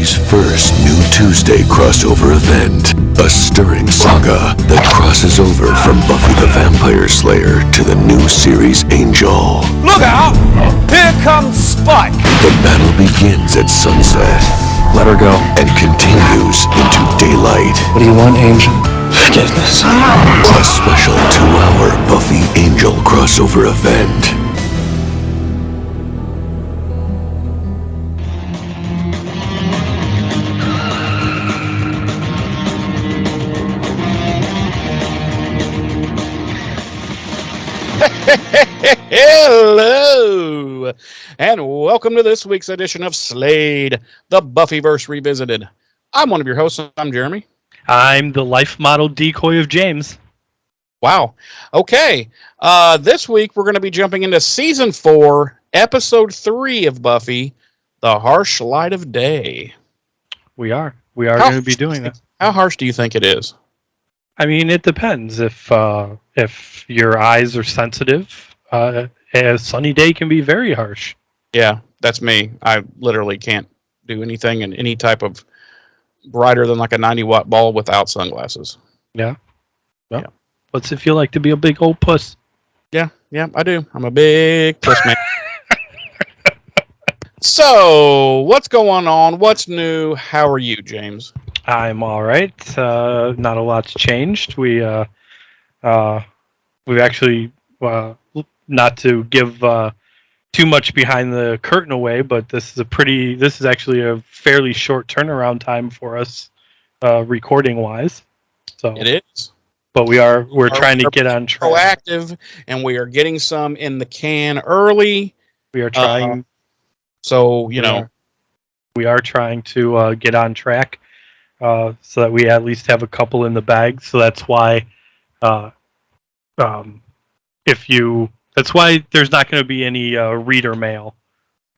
Buffy's first New Tuesday crossover event. A stirring saga that crosses over from Buffy the Vampire Slayer to the new series Angel. Look out! Here comes Spike! The battle begins at sunset. Let her go. And continues into daylight. What do you want, Angel? Forgiveness. A special 2-hour Buffy Angel crossover event. Hello, and welcome to this week's edition of Slade, the Buffyverse Revisited. I'm one of your hosts. I'm Jeremy. I'm the life model decoy of James. Wow. Okay. This week we're going to be jumping into Season 4, Episode 3 of Buffy, The Harsh Light of Day. We are going to be doing that. How harsh do you think it is? I mean, it depends. If your eyes are sensitive, a sunny day can be very harsh. Yeah, that's me. I literally can't do anything in any type of brighter than like a 90-watt bulb without sunglasses. Yeah. Well, yeah. What's it feel like to be a big old puss? Yeah, I do. I'm a big puss man. So, what's going on? What's new? How are you, James? I'm all right. Not a lot's changed. We've actually, not to give too much behind the curtain away, but this is actually a fairly short turnaround time for us, recording wise. So it is. But we're trying to get on track. Proactive, and we are getting some in the can early. We are trying. We are trying to get on track, so that we at least have a couple in the bag. So that's why, that's why there's not going to be any reader mail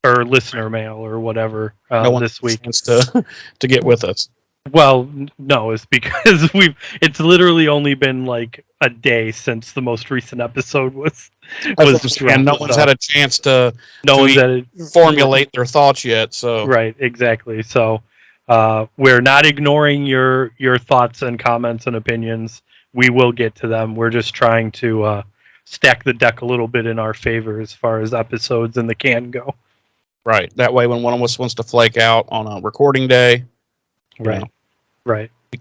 or listener mail or whatever no one this week to get with us. Well, no, it's because it's literally only been like a day since the most recent episode was and no one's had a chance to formulate their thoughts yet. So right, exactly. So we're not ignoring your thoughts and comments and opinions. We will get to them. We're just trying to stack the deck a little bit in our favor as far as episodes in the can go. Right. That way, when one of us wants to flake out on a recording day, right,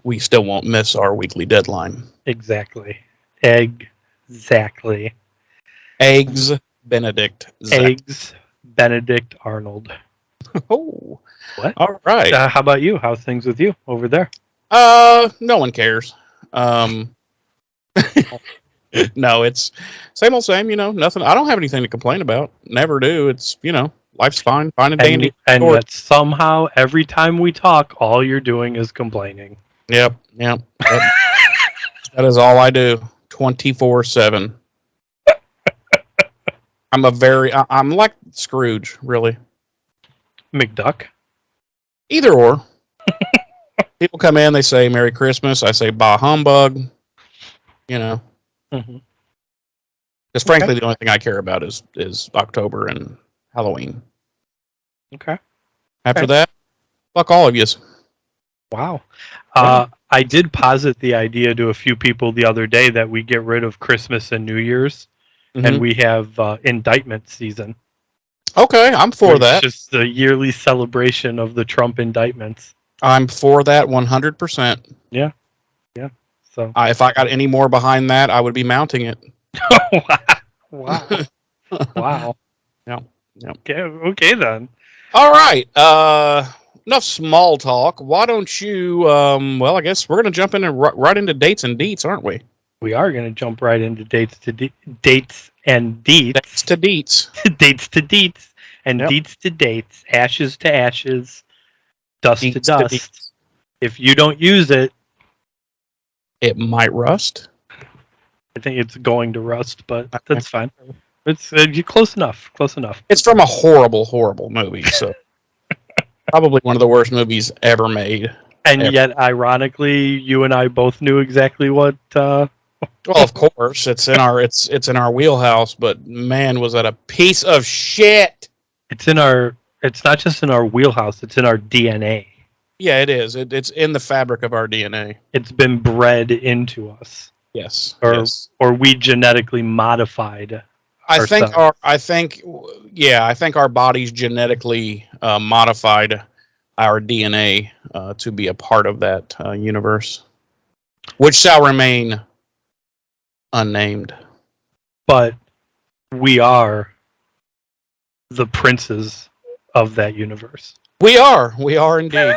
we still won't miss our weekly deadline. Exactly. Eggs Benedict. Eggs Benedict Arnold. Oh. What? All right. How about you? How's things with you over there? No one cares. No, it's same old same, nothing. I don't have anything to complain about. Never do. It's, life's fine and dandy. And yet somehow every time we talk, all you're doing is complaining. Yep. That is all I do 24/7. I'm like Scrooge, really. McDuck? Either or. People come in, they say Merry Christmas. I say Bah Humbug. Mm-hmm. Because frankly, the only thing I care about is October and Halloween. Okay. After that, fuck all of you. Wow. I did posit the idea to a few people the other day that we get rid of Christmas and New Year's, and we have indictment season. Okay, I'm for that. It's just the yearly celebration of the Trump indictments. I'm for that 100%. Yeah. So if I got any more behind that, I would be mounting it. Wow. Wow. Yeah. Okay then. All right. Enough small talk. Why don't you? I guess we're going to jump in and right into dates and deets, aren't we? We are going to jump right into dates and deets. Dates to deets. Dates to deets. And deets to dates. Ashes to ashes. Dust deets to dust. deets. If you don't use it, it might rust. I think it's going to rust, but that's fine. It's close enough. It's from a horrible, horrible movie, so probably one of the worst movies ever made. And yet, ironically, you and I both knew exactly what. Well, of course, it's in our wheelhouse. But man, was that a piece of shit! It's not just in our wheelhouse. It's in our DNA. Yeah, it is. It's in the fabric of our DNA. It's been bred into us, Yes. or Yes. or we genetically modified I ourselves. think I think our bodies genetically modified our DNA to be a part of that universe, which shall remain unnamed. But we are the princes of that universe. We are indeed.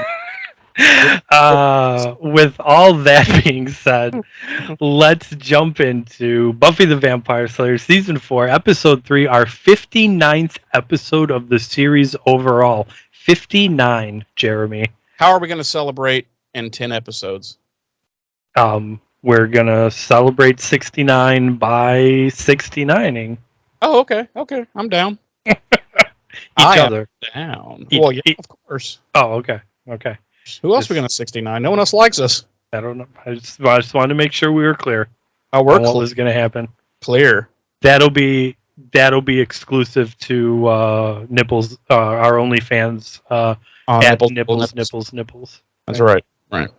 With all that being said, let's jump into Buffy the Vampire Slayer Season 4, Episode 3, our 59th episode of the series overall. 59, Jeremy. How are we going to celebrate in 10 episodes? We're going to celebrate 69 by 69ing Oh, okay. Okay. I'm down. each I other. am down. Each- Well, yeah, each- of course. Oh, okay. Okay. Who else are we going to 69? No one else likes us. I don't know. I just wanted to make sure we were clear Oh, on we're what was going to happen. clear. That'll be exclusive to Nipples, our OnlyFans at nipples. That's right. Right.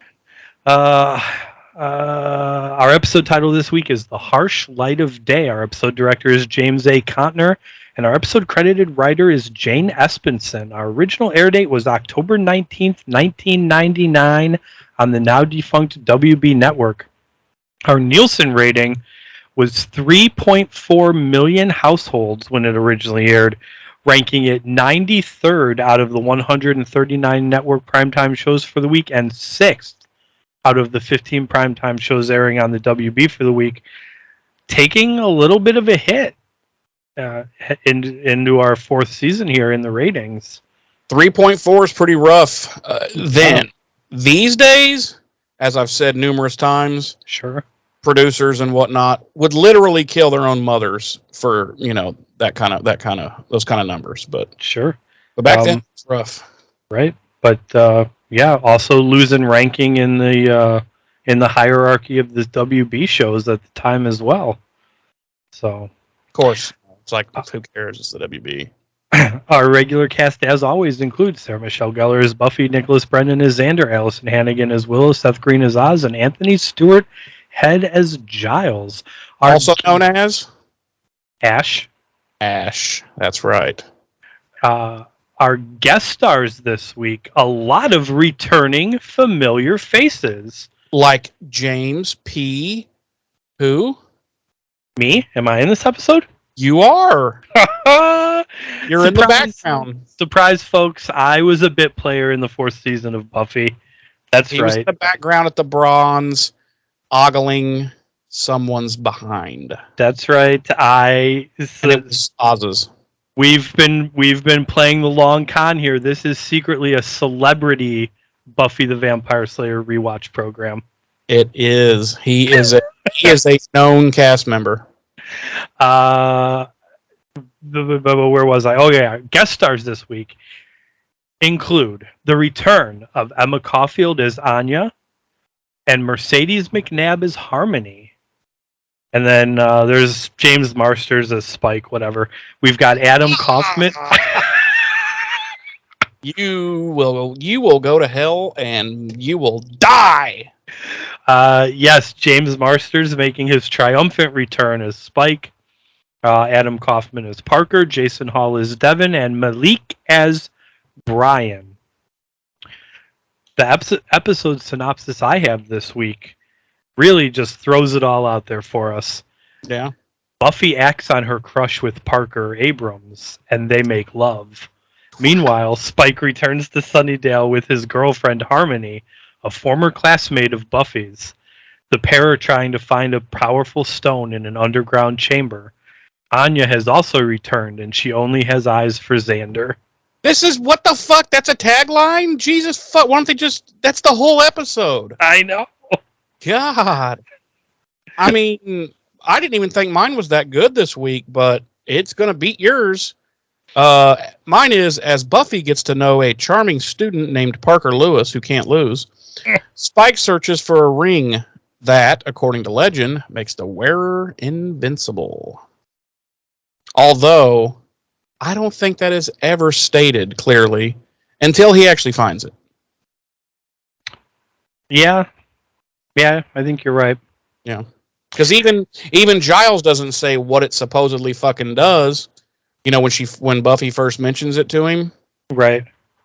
Our episode title this week is The Harsh Light of Day. Our episode director is James A. Contner, and our episode credited writer is Jane Espenson. Our original air date was October 19th, 1999 on the now defunct WB network. Our Nielsen rating was 3.4 million households when it originally aired, ranking it 93rd out of the 139 network primetime shows for the week and 6th out of the 15 primetime shows airing on the WB for the week, taking a little bit of a hit into our fourth season here in the ratings. 3.4 is pretty rough. These days, as I've said numerous times, Sure. producers and whatnot would literally kill their own mothers for those kind of numbers. But Sure. back then it's rough. Right. But also losing ranking in the hierarchy of the WB shows at the time as well. So, Of course, it's like who cares? It's the WB. our regular cast, as always, includes Sarah Michelle Gellar as Buffy, Nicholas Brennan as Xander, Allison Hannigan as Willow, Seth Green as Oz, and Anthony Stewart Head as Giles. Also known as Ash. Ash. That's right. Our guest stars this week, a lot of returning familiar faces. Like James P. Who? Me? Am I in this episode? You are. You're in the background. Surprise, folks. I was a bit player in the fourth season of Buffy. That's He right. was in the background at the bronze, ogling someone's behind. That's right. And it was Oz's. We've been playing the long con here. This is secretly a celebrity Buffy the Vampire Slayer rewatch program. It is. He is a known cast member. Where was I? Oh yeah, guest stars this week include the return of Emma Caulfield as Anya and Mercedes McNabb as Harmony. And then there's James Marsters as Spike, whatever. We've got Adam Kaufman. You will go to hell and you will die. Yes, James Marsters making his triumphant return as Spike. Adam Kaufman as Parker. Jason Hall as Devin. And Malik as Brian. The episode synopsis I have this week really just throws it all out there for us. Yeah. Buffy acts on her crush with Parker Abrams, and they make love. Meanwhile, Spike returns to Sunnydale with his girlfriend Harmony, a former classmate of Buffy's. The pair are trying to find a powerful stone in an underground chamber. Anya has also returned, and she only has eyes for Xander. This is what the fuck? That's a tagline? Jesus fuck. Why don't they just... That's the whole episode. I know. God. I mean, I didn't even think mine was that good this week, but it's going to beat yours. Mine is, as Buffy gets to know a charming student named Parker Lewis who can't lose, Spike searches for a ring that, according to legend, makes the wearer invincible. Although, I don't think that is ever stated clearly until he actually finds it. Yeah, yeah, I think you're right. Yeah, because even Giles doesn't say what it supposedly fucking does. You know, when Buffy first mentions it to him, Right,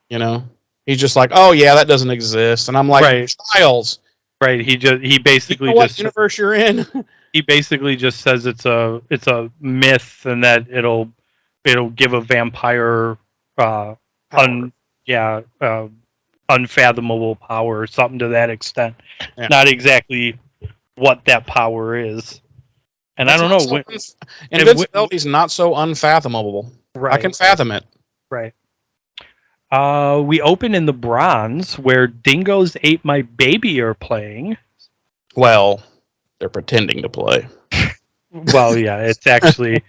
you know, he's just like, "Oh yeah, that doesn't exist," and I'm like, right, "Giles, right. He you basically know what just universe you're in?" he basically just says it's a myth and that it'll give a vampire uh Power. un yeah unfathomable power or something to that extent. Yeah. Not exactly what that power is. And I It's don't not know so and invincibility is not so unfathomable. I can right, fathom it. right. We open in the Bronze where Dingoes Ate My Baby are playing. Well, they're pretending to play. Well, yeah, it's actually,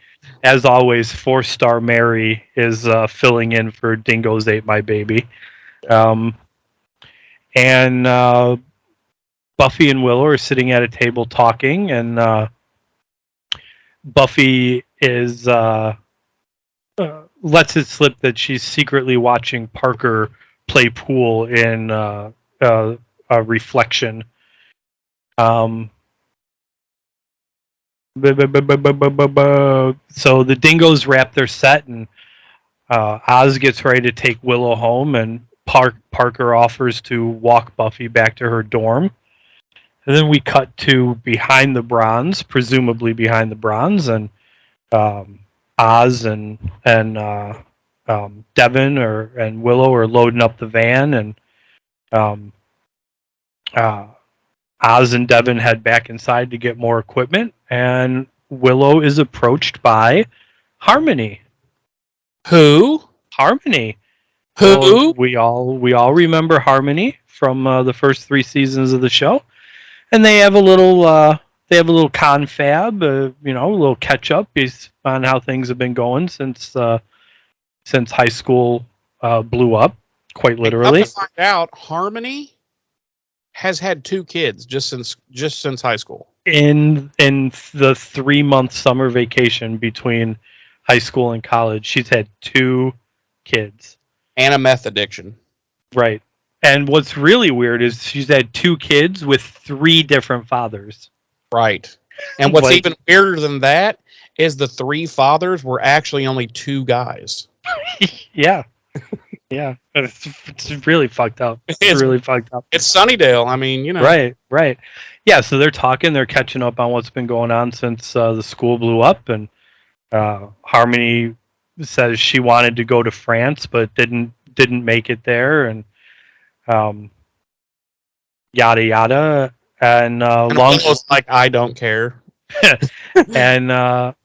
as always, 4-star Mary is filling in for Dingoes Ate My Baby. Um, and Buffy and Willow are sitting at a table talking, and Buffy is lets it slip that she's secretly watching Parker play pool in a reflection. Um, So the dingoes wrap their set, and Oz gets ready to take Willow home, and Parker offers to walk Buffy back to her dorm. And then we cut to behind the bronze, presumably behind the bronze, and um, Oz and Devin and Willow are loading up the van, and um, uh, Oz and Devin head back inside to get more equipment, and Willow is approached by Harmony. Who? Harmony. Well, Who? we all remember Harmony from the first 3 seasons of the show, and they have a little confab, a little catch up based on how things have been going since high school blew up, quite And come to literally. find out, Harmony has had 2 kids just since high school. In the 3 month summer vacation between high school and college, she's had 2 kids. And a meth addiction. Right. And what's really weird is she's had 2 kids with 3 different fathers. Right. And what's Like, even weirder than that is the 3 fathers were actually only 2 guys. yeah. Yeah. It's really fucked up. It's really fucked up. It's Sunnydale. I mean, Right, right. Yeah, so they're talking, they're catching up on what's been going on since the school blew up, and Harmony says she wanted to go to France but didn't make it there, and um, yada yada. And and almost like I don't care.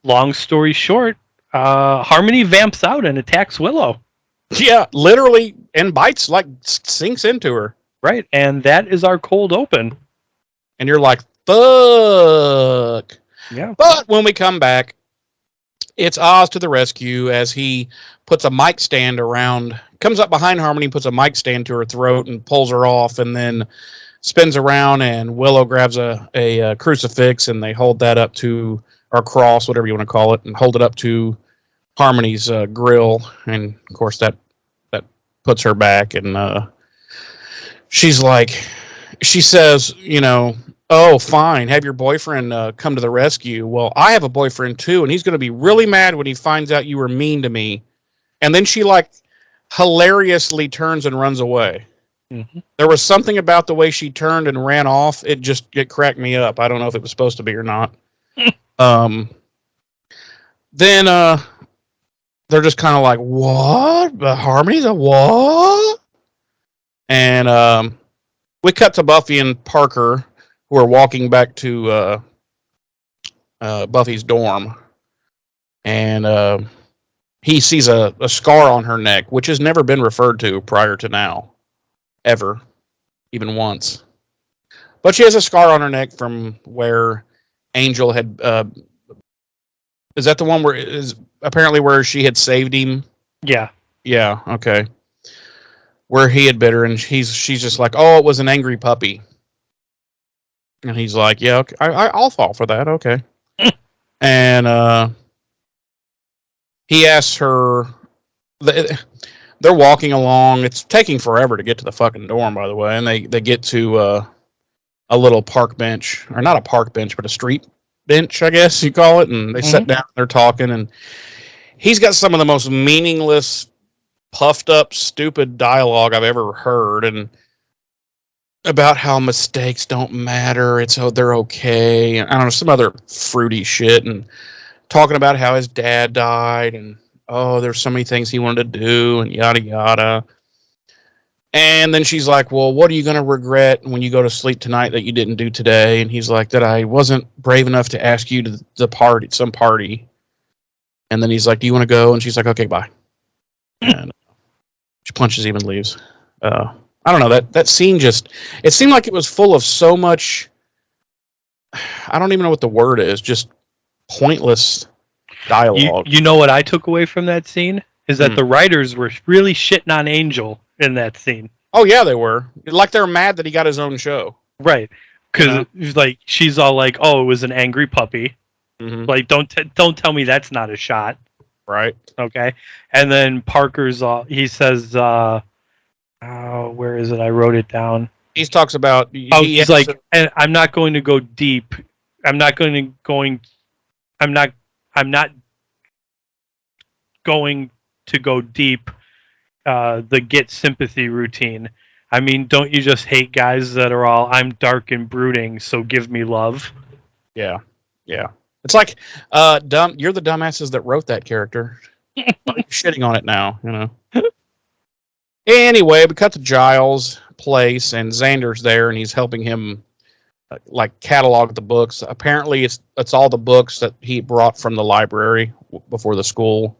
long story short, Harmony vamps out and attacks Willow. Yeah, literally, and bites like sinks into her. Right, and that is our cold open. And you're like, fuck. Yeah. But when we come back, it's Oz to the rescue as he puts a mic stand around, comes up behind Harmony, puts a mic stand to her throat and pulls her off, and then spins around, and Willow grabs a crucifix, and they hold that up to, or cross, whatever you want to call it, and hold it up to Harmony's grill. And of course that puts her back, and she's like, she says, oh, fine, have your boyfriend come to the rescue. Well, I have a boyfriend too, and he's going to be really mad when he finds out you were mean to me. And then she hilariously turns and runs away. Mm-hmm. There was something about the way she turned and ran off. It cracked me up. I don't know if it was supposed to be or not. Then they're just kind of like, what? Harmony's a what? And we cut to Buffy and Parker, who are walking back to Buffy's dorm. And he sees a scar on her neck, which has never been referred to prior to now. Ever. Even once. But she has a scar on her neck from where Angel had... is that the one where she had saved him? Yeah. Yeah, okay. Where he had bit her, and she's just like, oh, it was an angry puppy. And he's like, yeah, okay, I'll fall for that, okay. And he asks her... They're walking along. It's taking forever to get to the fucking dorm, by the way. And they get to a little park bench, or not a park bench, but a street bench, I guess you call it. And they sit down, they're talking, and he's got some of the most meaningless, puffed up, stupid dialogue I've ever heard, and about how mistakes don't matter. They're okay. And I don't know, some other fruity shit, and talking about how his dad died, and there's so many things he wanted to do, and yada yada. And then she's like, well, what are you going to regret when you go to sleep tonight that you didn't do today? And he's like, that I wasn't brave enough to ask you to some party. And then he's like, do you want to go? And she's like, okay, bye. And she punches him and leaves. I don't know, that scene it seemed like it was full of so much, I don't even know what the word is, just pointless dialogue. You know what I took away from that scene? Is that the writers were really shitting on Angel in that scene. Oh, yeah, they were. Like, they were mad that he got his own show. Right. Because, like, she's all like, oh, it was an angry puppy. Mm-hmm. Like, don't tell me that's not a shot. Right. Okay. And then Parker's he says, where is it? I wrote it down. He talks about... he's like, and I'm not going to go deep. I'm not going to go deep the get sympathy routine. I mean, don't you just hate guys that are all, I'm dark and brooding, so give me love? Yeah. It's like, you're the dumbasses that wrote that character. Why are you shitting on it now, you know? Anyway, we cut to Giles' place, and Xander's there, and he's helping him like catalog the books. Apparently, it's all the books that he brought from the library before the school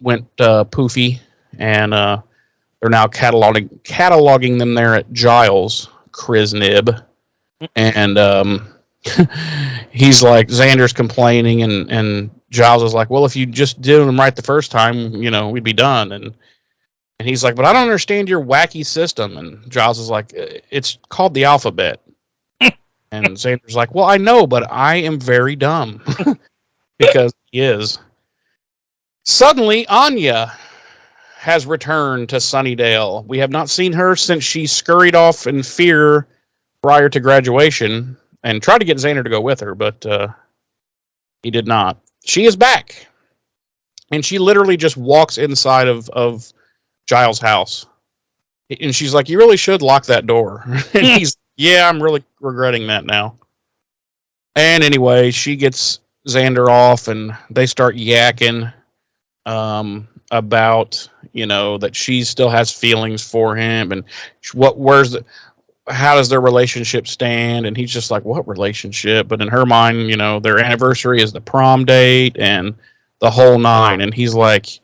went poofy, and they're now cataloging them there at Giles' Kriznib, and he's like, Xander's complaining, and Giles is like, well, if you just did them right the first time, you know, we'd be done, and he's like, but I don't understand your wacky system, and Giles is like, it's called the alphabet. And Xander's like, well, I know, but I am very dumb. Because he is. Suddenly, Anya has returned to Sunnydale. We have not seen her since she scurried off in fear prior to graduation and tried to get Xander to go with her, but he did not. She is back. And she literally just walks inside of Giles' house. And she's like, you really should lock that door. And he's, yeah, I'm really regretting that now. And anyway, she gets Xander off, and they start yakking about, you know, that she still has feelings for him, and how does their relationship stand? And he's just like, what relationship? But in her mind, you know, their anniversary is the prom date and the whole nine. And he's like,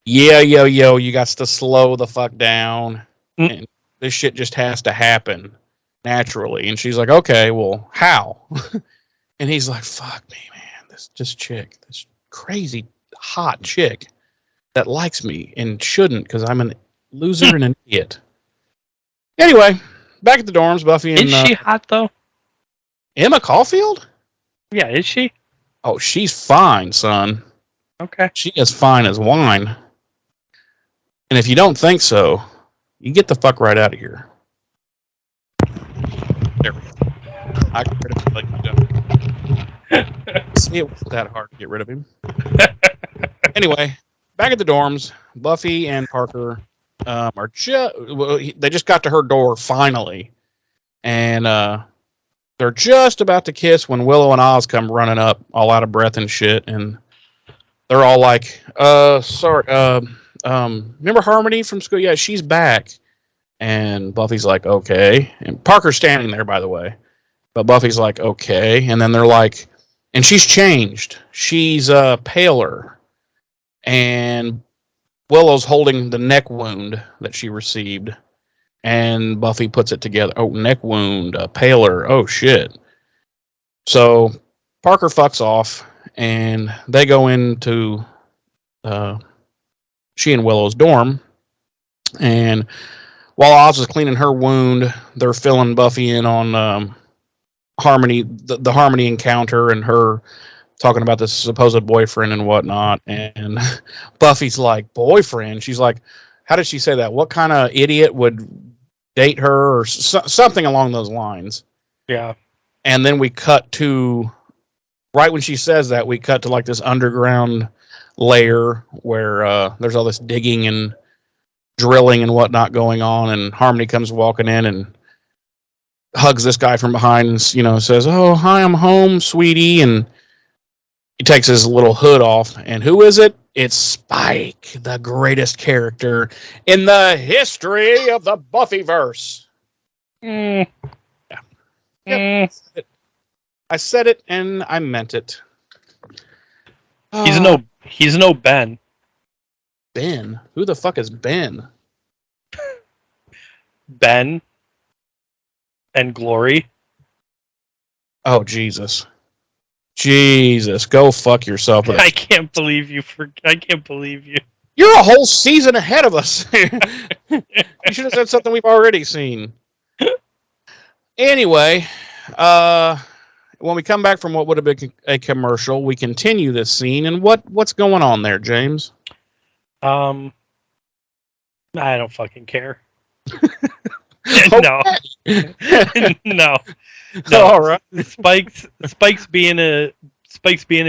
yeah, you got to slow the fuck down. And this shit just has to happen naturally. And she's like, okay, well, how? And he's like, fuck me, man. This crazy hot chick that likes me and shouldn't, because I'm a loser and an idiot. Anyway, back at the dorms, Buffy and... Is she hot, though? Emma Caulfield? Yeah, is she? Oh, she's fine, son. Okay. She is fine as wine. And if you don't think so, you get the fuck right out of here. There we go. I got rid of him like you don't. See, it wasn't that hard to get rid of him. Anyway, back at the dorms, Buffy and Parker they just got to her door finally, and they're just about to kiss when Willow and Oz come running up, all out of breath and shit, and they're all like, sorry, remember Harmony from school? Yeah, she's back. And Buffy's like, okay. And Parker's standing there, by the way. But Buffy's like, okay. And then they're like, and she's changed. She's paler. And Willow's holding the neck wound that she received. And Buffy puts it together. Oh, neck wound, paler. Oh, shit. So Parker fucks off. And they go into she and Willow's dorm. And while Oz is cleaning her wound, they're filling Buffy in on Harmony, the Harmony encounter, and her talking about this supposed boyfriend and whatnot. And Buffy's like, boyfriend? She's like, how did she say that? What kind of idiot would date her, or something along those lines? Yeah. And then we cut to, right when she says that, we cut to like this underground layer where there's all this digging and drilling and whatnot going on. And Harmony comes walking in and hugs this guy from behind and, you know, says, "Oh, hi, I'm home, sweetie." And he takes his little hood off. And who is it? It's Spike, the greatest character in the history of the Buffyverse. Mm. Yeah. Mm. Yep. I said it and I meant it. He's no Ben. Ben? Who the fuck is Ben? Ben and Glory. Oh, Jesus. Jesus, go fuck yourself. I can't believe you. I can't believe you. You're a whole season ahead of us. You should have said something we've already seen. Anyway, when we come back from what would have been a commercial, we continue this scene. And what's going on there, James? I don't fucking care. No. All right. Spike's being a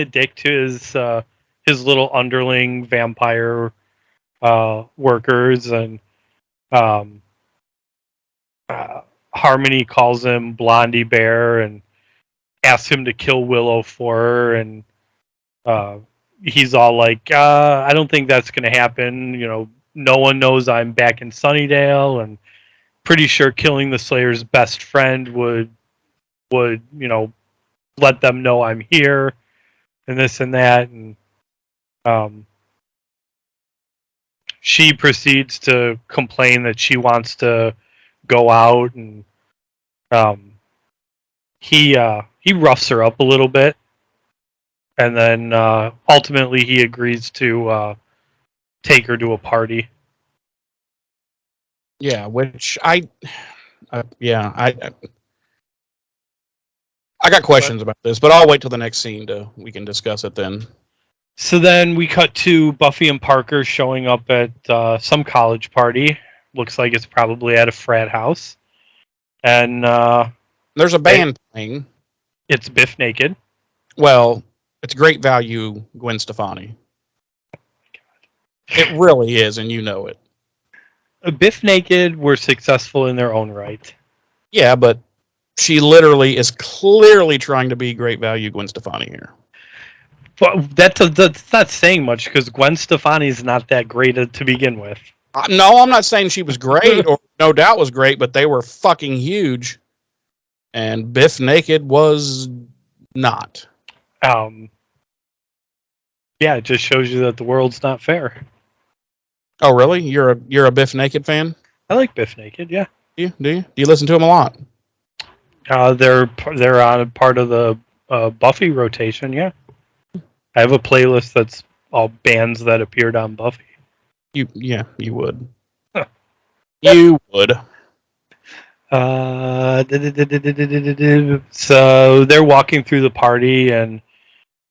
dick to his little underling vampire workers, and Harmony calls him Blondie Bear and asks him to kill Willow for her, and he's all like, I don't think that's going to happen. You know, no one knows I'm back in Sunnydale, and pretty sure killing the Slayer's best friend would let them know I'm here, and this and that. And she proceeds to complain that she wants to go out, and he roughs her up a little bit, and then ultimately he agrees to take her to a party. Yeah, which I got questions about this, but I'll wait till the next scene we can discuss it then. So then we cut to Buffy and Parker showing up at some college party. Looks like it's probably at a frat house. And there's a band playing. It's Biff Naked. Well, it's Great Value Gwen Stefani. It really is, and you know it. Biff Naked were successful in their own right. Yeah, but she literally is clearly trying to be Great Value Gwen Stefani here. Well, that's not saying much, because Gwen Stefani is not that great to begin with. No, I'm not saying she was great, or no doubt was great, but they were fucking huge. And Biff Naked was not. Yeah, it just shows you that the world's not fair. Oh, really? You're a Biff Naked fan? I like Biff Naked, yeah. Do you listen to him a lot? They're on part of the Buffy rotation, yeah. I have a playlist that's all bands that appeared on Buffy. You would. Huh. You would. So they're walking through the party, and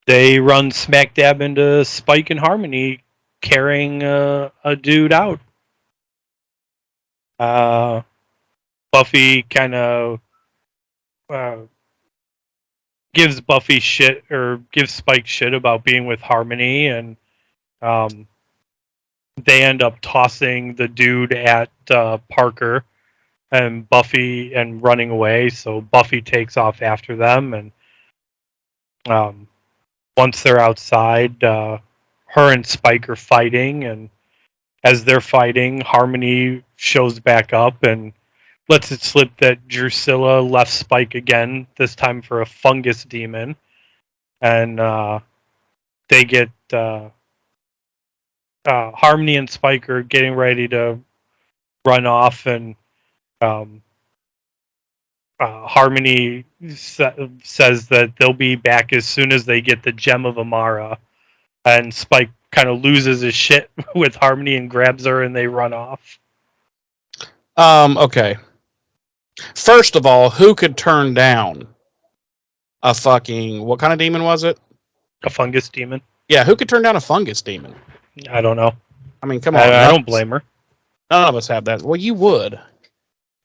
they run smack dab into Spike and Harmony carrying a dude out. Buffy kind of gives Buffy shit, or gives Spike shit about being with Harmony, and they end up tossing the dude at Parker and Buffy and running away. So Buffy takes off after them, and once they're outside, her and Spike are fighting, and as they're fighting, Harmony shows back up and lets it slip that Drusilla left Spike again, this time for a fungus demon. And they get Harmony and Spike are getting ready to run off, and Harmony says that they'll be back as soon as they get the Gem of Amara. And Spike kind of loses his shit with Harmony and grabs her, and they run off. Okay. First of all, who could turn down a fucking... What kind of demon was it? A fungus demon. Yeah, who could turn down a fungus demon? I don't know. I mean, come on. I don't blame her. None of us have that. Well, you would.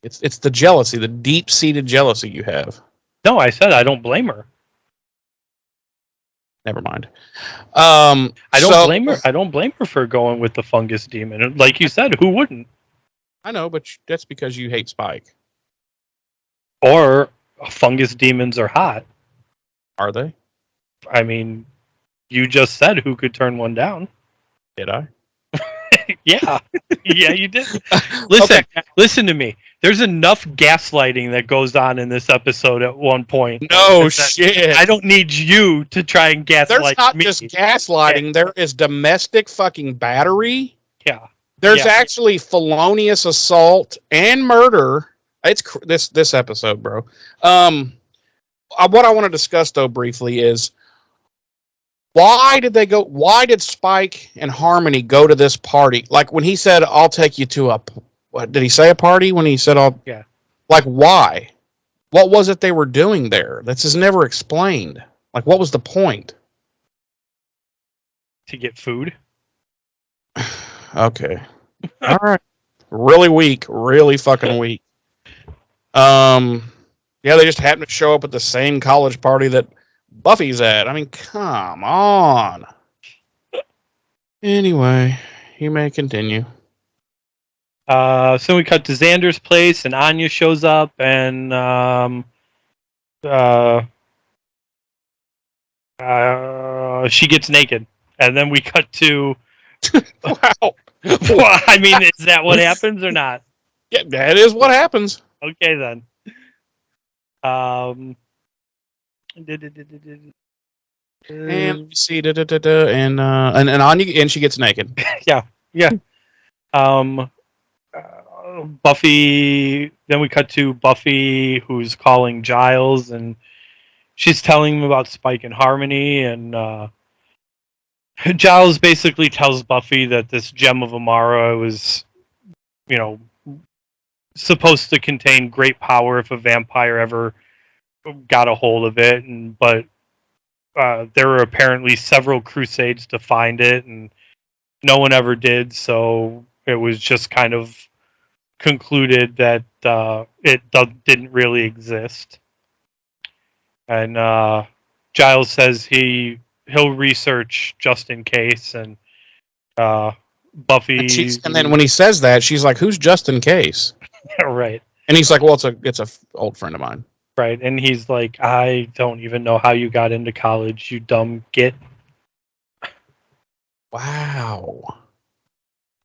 It's the jealousy, the deep-seated jealousy you have. No, I said I don't blame her. Never mind. I don't blame her. I don't blame her for going with the fungus demon. Like you said, who wouldn't? I know, but that's because you hate Spike. Or fungus demons are hot. Are they? I mean, you just said who could turn one down. Did I? Yeah. Yeah, you did. Listen, listen to me. There's enough gaslighting that goes on in this episode at one point. No shit. I don't need you to try and gaslight me. There's not just gaslighting. There is domestic fucking battery. Yeah. There's actually felonious assault and murder. It's this episode, bro. What I want to discuss though briefly is why did Spike and Harmony go to this party? Like when he said, "I'll take you to what did he say, a party?" When he said, Yeah. Like why? What was it they were doing there? This is never explained. Like what was the point? To get food. Okay. All right. Really weak. Really fucking weak. Yeah, they just happened to show up at the same college party that Buffy's at. I mean, come on. Anyway, you may continue. So we cut to Xander's place, and Anya shows up, and she gets naked, and then we cut to. Wow. Well, I mean, is that what happens or not? Yeah, that is what happens. Okay then. And we see and Anya, and she gets naked. Yeah. Buffy. Then we cut to Buffy, who's calling Giles, and she's telling him about Spike and Harmony, and Giles basically tells Buffy that this gem of Amara was, supposed to contain great power if a vampire ever got a hold of it, but there were apparently several crusades to find it, and no one ever did, so it was just kind of concluded that it didn't really exist. And Giles says he'll research just in case, and Buffy. And then when he says that, she's like, "Who's just in case?" Right. And he's like, "Well, it's a old friend of mine." Right, and he's like, "I don't even know how you got into college, you dumb git." Wow.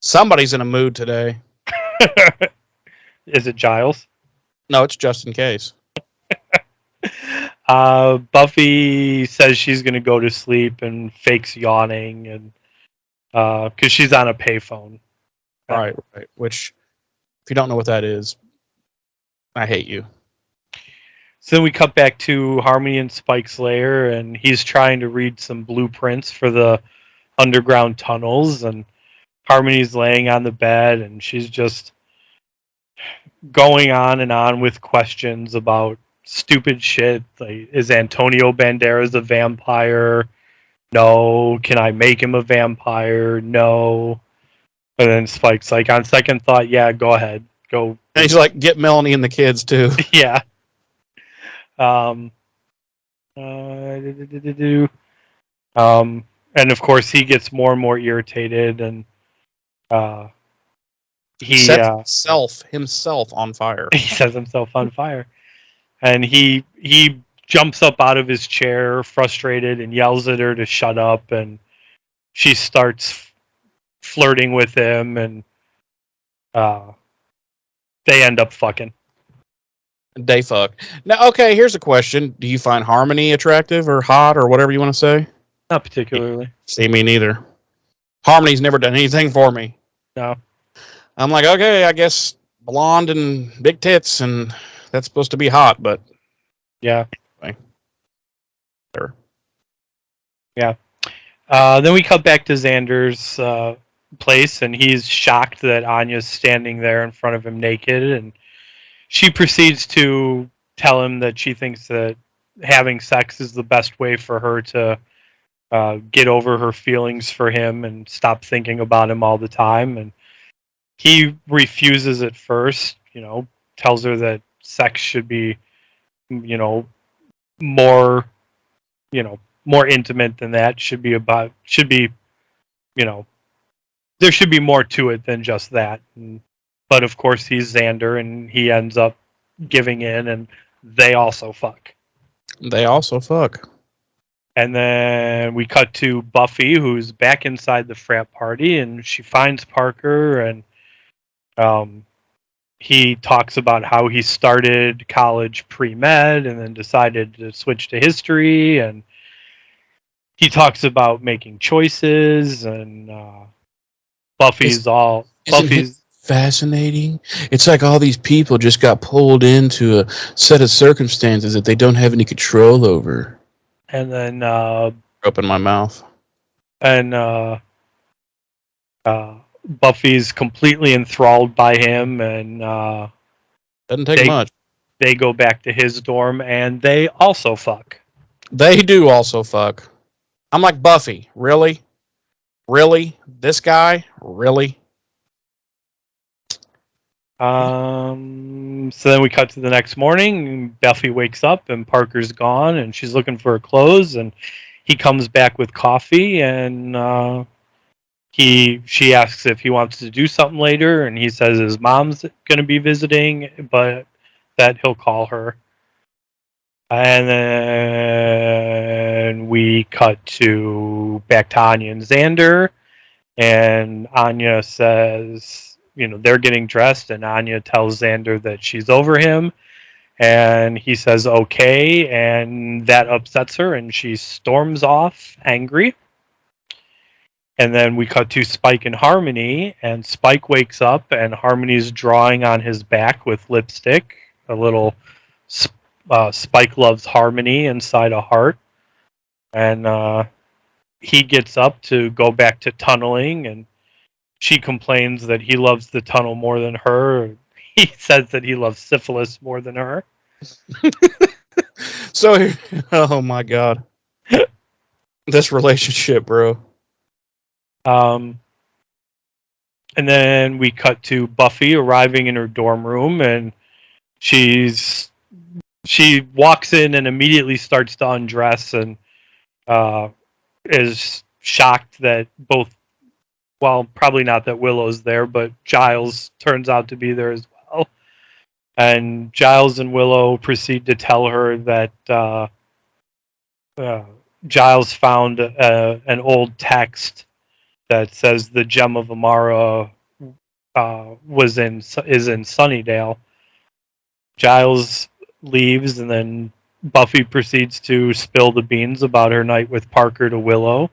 Somebody's in a mood today. Is it Giles? No, it's just in case. Buffy says she's going to go to sleep and fakes yawning, and because she's on a payphone. Right. Which, if you don't know what that is, I hate you. So then we cut back to Harmony and Spike's lair, and he's trying to read some blueprints for the underground tunnels, and Harmony's laying on the bed, and she's just going on and on with questions about stupid shit. Like, is Antonio Banderas a vampire? No. Can I make him a vampire? No. And then Spike's like, on second thought, yeah, go ahead. Go. And he's like, get Melanie and the kids, too. Yeah. And of course he gets more and more irritated, and he sets himself on fire. He sets himself on fire, and he jumps up out of his chair, frustrated, and yells at her to shut up. And she starts flirting with him, and they end up fucking. They fuck. Now, okay, here's a question. Do you find Harmony attractive or hot or whatever you want to say? Not particularly. See, me neither. Harmony's never done anything for me. No. I'm like, okay, I guess blonde and big tits, and that's supposed to be hot, but... Yeah. Anyway. Sure. Yeah. Then we cut back to Xander's place, and he's shocked that Anya's standing there in front of him naked, and she proceeds to tell him that she thinks that having sex is the best way for her to get over her feelings for him and stop thinking about him all the time. And he refuses at first, tells her that sex should be, more, more intimate than that. Should be, there should be more to it than just that. But of course, he's Xander, and he ends up giving in, and they also fuck. They also fuck. And then we cut to Buffy, who's back inside the frat party, and she finds Parker, and he talks about how he started college pre-med and then decided to switch to history, and he talks about making choices, and Buffy's fascinating. It's like all these people just got pulled into a set of circumstances that they don't have any control over. And then open my mouth. And Buffy's completely enthralled by him, and doesn't take much. They go back to his dorm, and they also fuck. They do also fuck. I'm like, Buffy, really? Really? This guy? Really? So then we cut to the next morning. Buffy wakes up, and Parker's gone, and she's looking for her clothes, and he comes back with coffee, and she asks if he wants to do something later, and he says his mom's going to be visiting, but that he'll call her. And then we cut back to Anya and Xander, and Anya says, they're getting dressed, and Anya tells Xander that she's over him, and he says okay, and that upsets her, and she storms off angry. And then we cut to Spike and Harmony, and Spike wakes up, and Harmony's drawing on his back with lipstick, a little Spike loves Harmony inside a heart. And he gets up to go back to tunneling, and she complains that he loves the tunnel more than her. He says that he loves syphilis more than her. So, oh my God. This relationship, bro. And then we cut to Buffy arriving in her dorm room, and she walks in and immediately starts to undress, and is shocked that probably not that Willow's there, but Giles turns out to be there as well. And Giles and Willow proceed to tell her that Giles found an old text that says the Gem of Amara is in Sunnydale. Giles leaves, and then Buffy proceeds to spill the beans about her night with Parker to Willow,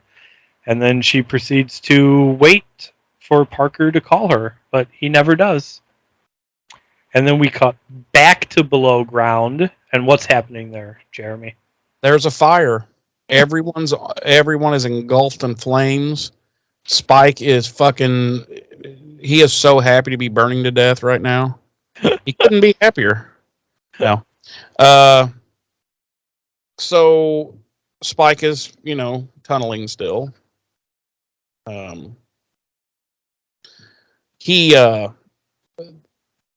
and then she proceeds to wait for Parker to call her, but he never does. And then we cut back to below ground, and what's happening there, Jeremy? There's a fire. Everyone is engulfed in flames. Spike is he is so happy to be burning to death right now. He couldn't be happier. No. So Spike is, tunneling still.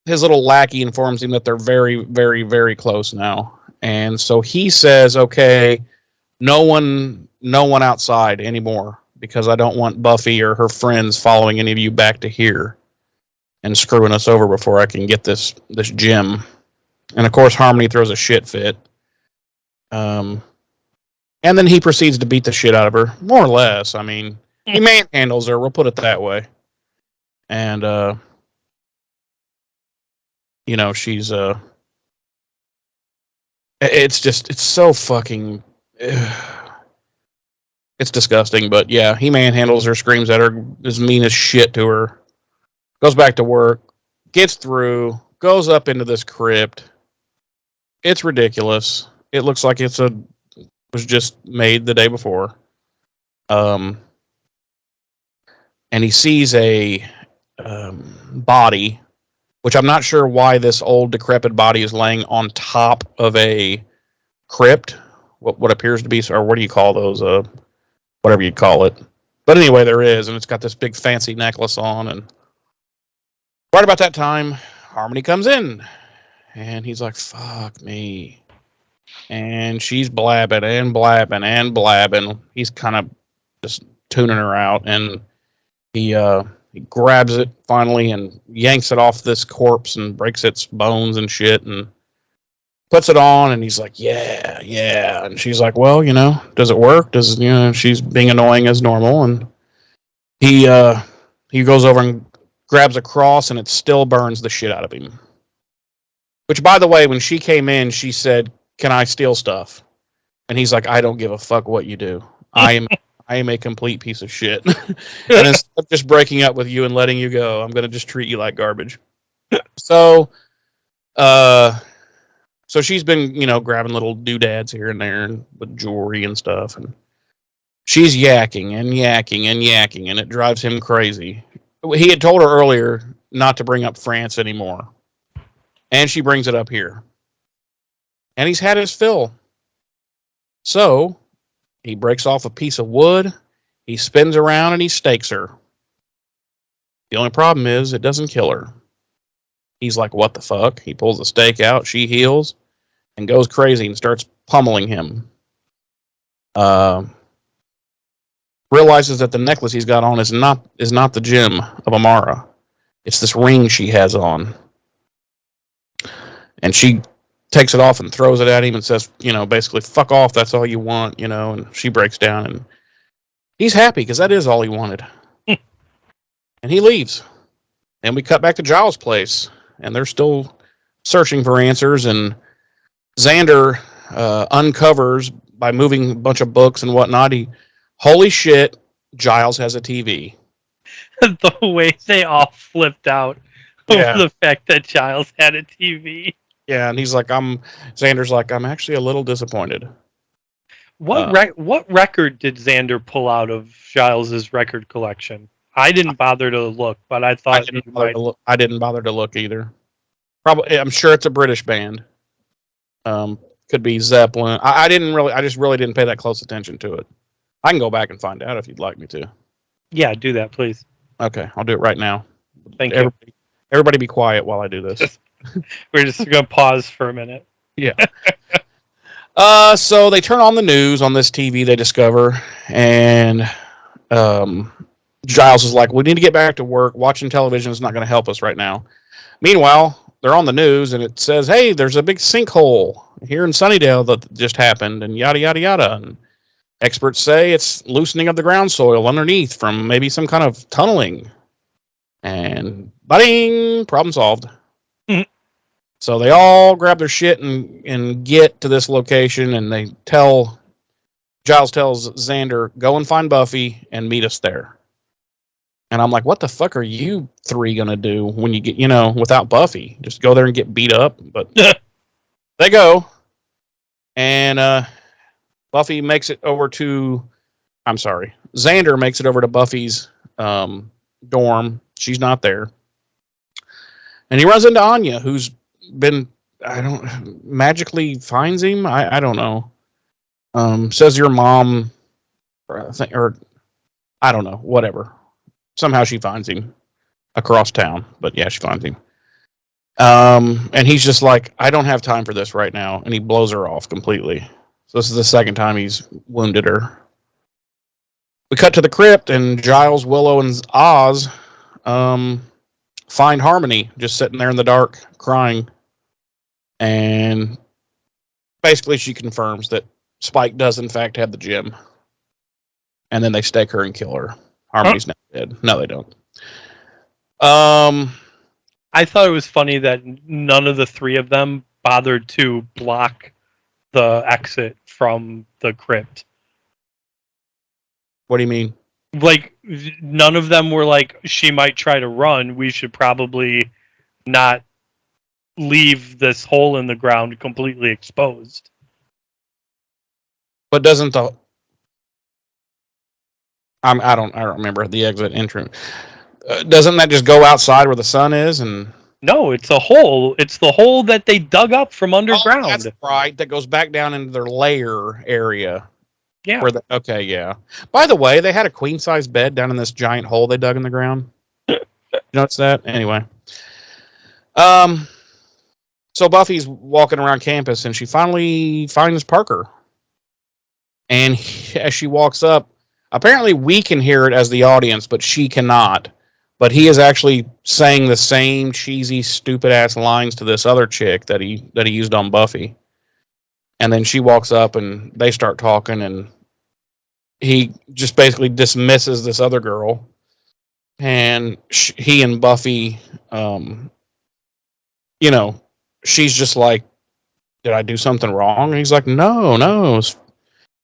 His little lackey informs him that they're very, very, very close now. And so he says, okay, no one outside anymore, because I don't want Buffy or her friends following any of you back to here and screwing us over before I can get this gem. And of course, Harmony throws a shit fit. And then he proceeds to beat the shit out of her, more or less. I mean, he manhandles her, we'll put it that way. And, she's, it's so fucking, it's disgusting, but yeah, he manhandles her, screams at her, is mean as shit to her, goes back to work, gets through, goes up into this crypt. It's ridiculous. It looks like was just made the day before. And he sees a body, which I'm not sure why this old decrepit body is laying on top of a crypt. What appears to be, or what do you call those? Whatever you call it. But anyway, there is, and it's got this big fancy necklace on. And right about that time, Harmony comes in, and he's like, "Fuck me." and she's blabbing and blabbing and blabbing. He's kind of just tuning her out, and he grabs it finally and yanks it off this corpse and breaks its bones and shit and puts it on, and he's like, yeah, yeah. And she's like, well, does it work? She's being annoying as normal. And he goes over and grabs a cross, and it still burns the shit out of him. Which, by the way, when she came in, she said, can I steal stuff? And he's like, I don't give a fuck what you do. I am a complete piece of shit. And instead of just breaking up with you and letting you go, I'm going to just treat you like garbage. So she's been, grabbing little doodads here and there and with jewelry and stuff. And she's yakking and yakking and yakking, and it drives him crazy. He had told her earlier not to bring up France anymore. And she brings it up here. And he's had his fill. So he breaks off a piece of wood, he spins around, and he stakes her. The only problem is it doesn't kill her. He's like, what the fuck? He pulls the stake out, she heals, and goes crazy and starts pummeling him. Realizes that the necklace he's got on is not the gem of Amara. It's this ring she has on. And she takes it off and throws it at him and says, basically, fuck off, that's all you want, and she breaks down, and he's happy because that is all he wanted. And he leaves. And we cut back to Giles' place, and they're still searching for answers, and Xander uncovers, by moving a bunch of books and whatnot, holy shit, Giles has a TV. The way they all flipped out over the fact that Giles had a TV. Yeah, and he's like, Xander's like, I'm actually a little disappointed. What record did Xander pull out of Giles's record collection? I didn't bother to look, but I thought I didn't bother to look either. Probably, I'm sure it's a British band. Could be Zeppelin. I just really didn't pay that close attention to it. I can go back and find out if you'd like me to. Yeah, do that, please. Okay, I'll do it right now. Thank you. Everybody be quiet while I do this. We're just going to pause for a minute. Yeah. So they turn on the news on this TV they discover, and Giles is like, we need to get back to work. Watching television is not going to help us right now. Meanwhile, they're on the news, and it says, hey, there's a big sinkhole here in Sunnydale that just happened, and yada, yada, yada. And experts say it's loosening of the ground soil underneath from maybe some kind of tunneling. And bing, problem solved. So they all grab their shit and get to this location, and Giles tells Xander, go and find Buffy and meet us there. And I'm like, what the fuck are you three going to do when you get, without Buffy? Just go there and get beat up? But they go. And Buffy makes it over to, Xander makes it over to Buffy's dorm. She's not there. And he runs into Anya, who's been, magically finds him. I don't know. Says your mom, or I don't know, whatever. Somehow she finds him across town, but yeah, she finds him. And he's just like, I don't have time for this right now. And he blows her off completely. So this is the second time he's wounded her. We cut to the crypt, and Giles, Willow, and Oz find Harmony just sitting there in the dark crying. And basically she confirms that Spike does in fact have the gem. And then they stake her and kill her. Harmony's not dead. No, they don't. I thought it was funny that none of the three of them bothered to block the exit from the crypt. What do you mean? Like, none of them were like, she might try to run. We should probably not leave this hole in the ground completely exposed. But doesn't the... I don't remember the exit entrance. Doesn't that just go outside where the sun is? And no, it's a hole. It's the hole that they dug up from underground. Oh, that's right. That goes back down into their lair area. Yeah. Okay, yeah. By the way, they had a queen size bed down in this giant hole they dug in the ground. You notice that? Anyway. So Buffy's walking around campus, and she finally finds Parker. And as she walks up, apparently we can hear it as the audience, but she cannot. But he is actually saying the same cheesy, stupid ass lines to this other chick that he used on Buffy. And then she walks up, and they start talking, and he just basically dismisses this other girl. And he and Buffy, you know, she's just like, "Did I do something wrong?" And he's like, "No, no,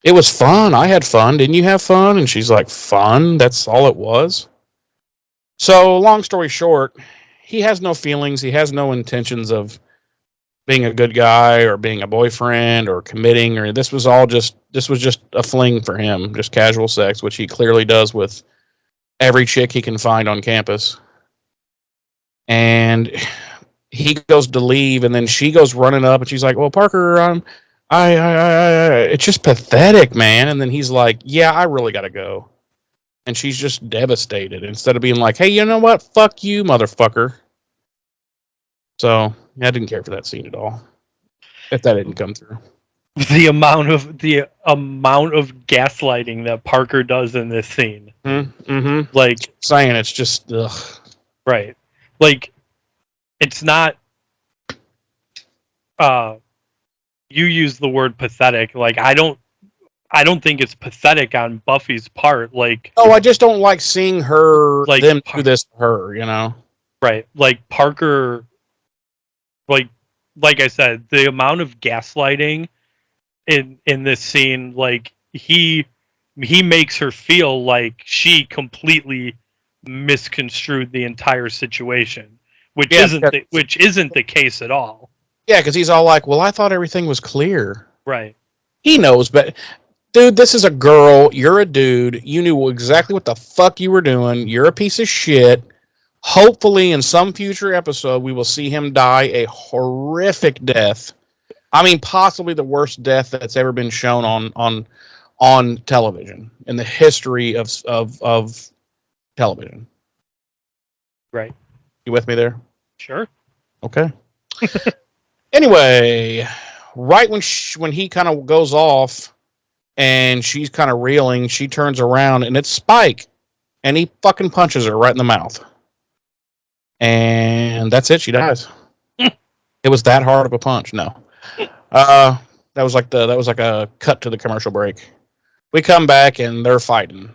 it was fun. I had fun. Didn't you have fun?" And she's like, "Fun? That's all it was." So, long story short, he has no feelings. He has no intentions of being a good guy or being a boyfriend or committing, or this was just a fling for him, just casual sex, which he clearly does with every chick he can find on campus. And he goes to leave, and then she goes running up, and she's like, "Well, Parker, it's just pathetic, man." And then he's like, "Yeah, I really got to go." And she's just devastated instead of being like, "Hey, you know what? Fuck you, motherfucker." So I didn't care for that scene at all. If that didn't come through, The amount of gaslighting that Parker does in this scene, like saying it's just ugh. Right, like it's not. You use the word pathetic. Like I don't think it's pathetic on Buffy's part. Like, no, I just don't like seeing her, like them do this to her. You know, right? Like Parker, like I said, the amount of gaslighting in this scene, like he makes her feel like she completely misconstrued the entire situation, which isn't the case at all. Yeah, because he's all like, "Well, I thought everything was clear." Right. He knows, but dude, this is a girl. You're a dude. You knew exactly what the fuck you were doing. You're a piece of shit. Hopefully, in some future episode, we will see him die a horrific death. I mean, possibly the worst death that's ever been shown on television in the history of television. Right. You with me there? Sure. Okay. Anyway, right when he kind of goes off and she's kind of reeling, she turns around and it's Spike, and he fucking punches her right in the mouth. And that's it. She dies. It was that hard of a punch. No. That was like a cut to the commercial break. We come back and they're fighting.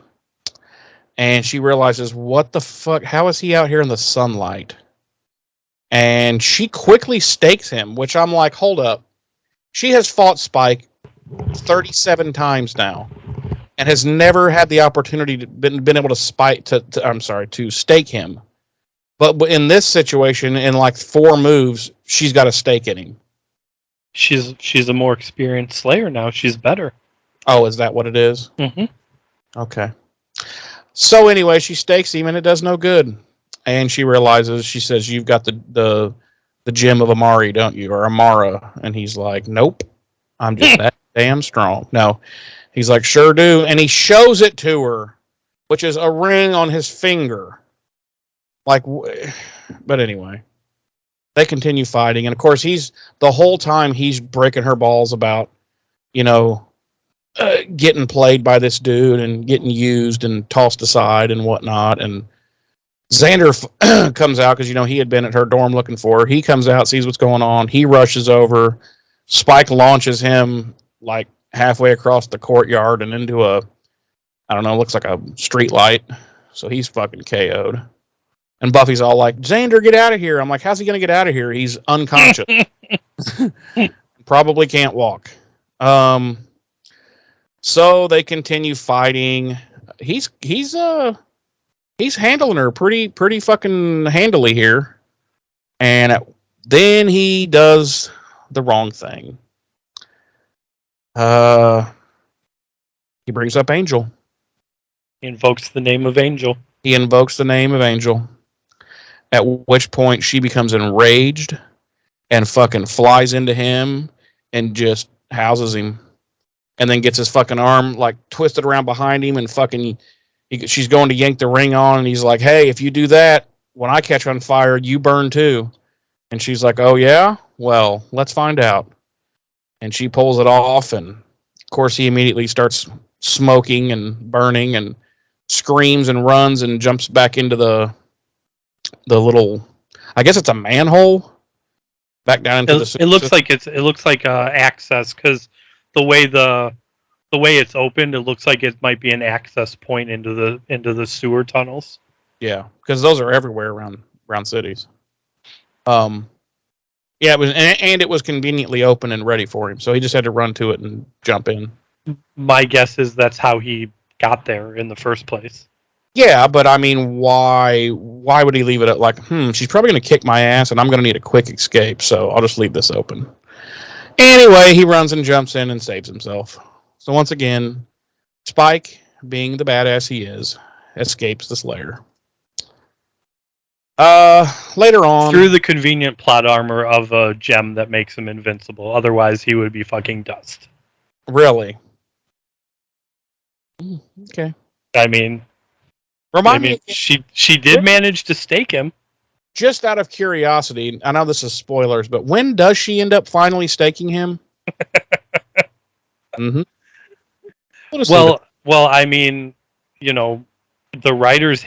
And she realizes, what the fuck? How is he out here in the sunlight? And she quickly stakes him, which I'm like, hold up. She has fought Spike 37 times now and has never had the opportunity to been able to stake him. But in this situation, in like 4 moves, she's got a stake in him. She's a more experienced slayer now. She's better. Oh, is that what it is? Mm-hmm. Okay. So anyway, she stakes him and it does no good. And she realizes, she says, "You've got the gem of Amari, don't you? Or Amara." And he's like, "Nope. I'm just that damn strong." No. He's like, "Sure do." And he shows it to her, which is a ring on his finger. Like, but anyway, they continue fighting. And of course, the whole time he's breaking her balls about, getting played by this dude and getting used and tossed aside and whatnot. And Xander comes out because, he had been at her dorm looking for her. He comes out, sees what's going on. He rushes over. Spike launches him like halfway across the courtyard and into looks like a street light. So he's fucking KO'd. And Buffy's all like, "Xander, get out of here." I'm like, how's he going to get out of here? He's unconscious. Probably can't walk. So they continue fighting. He's handling her pretty fucking handily here. And then he does the wrong thing. He brings up Angel. He invokes the name of Angel. At which point she becomes enraged and fucking flies into him and just houses him. And then gets his fucking arm like twisted around behind him and fucking she's going to yank the ring on, and he's like, "Hey, if you do that, when I catch on fire, you burn too." And she's like, oh, yeah? Well, let's find out. And she pulls it off. And, of course, he immediately starts smoking and burning and screams and runs and jumps back into the little, I guess it's a manhole, back down into the. It looks like access because the way it's opened, it looks like it might be an access point into the sewer tunnels. Yeah, because those are everywhere around cities. Yeah, it was, and it was conveniently open and ready for him, so he just had to run to it and jump in. My guess is that's how he got there in the first place. Yeah, but I mean, why would he leave it at like, she's probably going to kick my ass, and I'm going to need a quick escape, so I'll just leave this open. Anyway, he runs and jumps in and saves himself. So once again, Spike, being the badass he is, escapes this lair. Later on, through the convenient plot armor of a gem that makes him invincible. Otherwise, he would be fucking dust. Really? Okay. I mean, she did manage to stake him. Just out of curiosity, I know this is spoilers, but when does she end up finally staking him? Mm-hmm. Well, I mean, the writers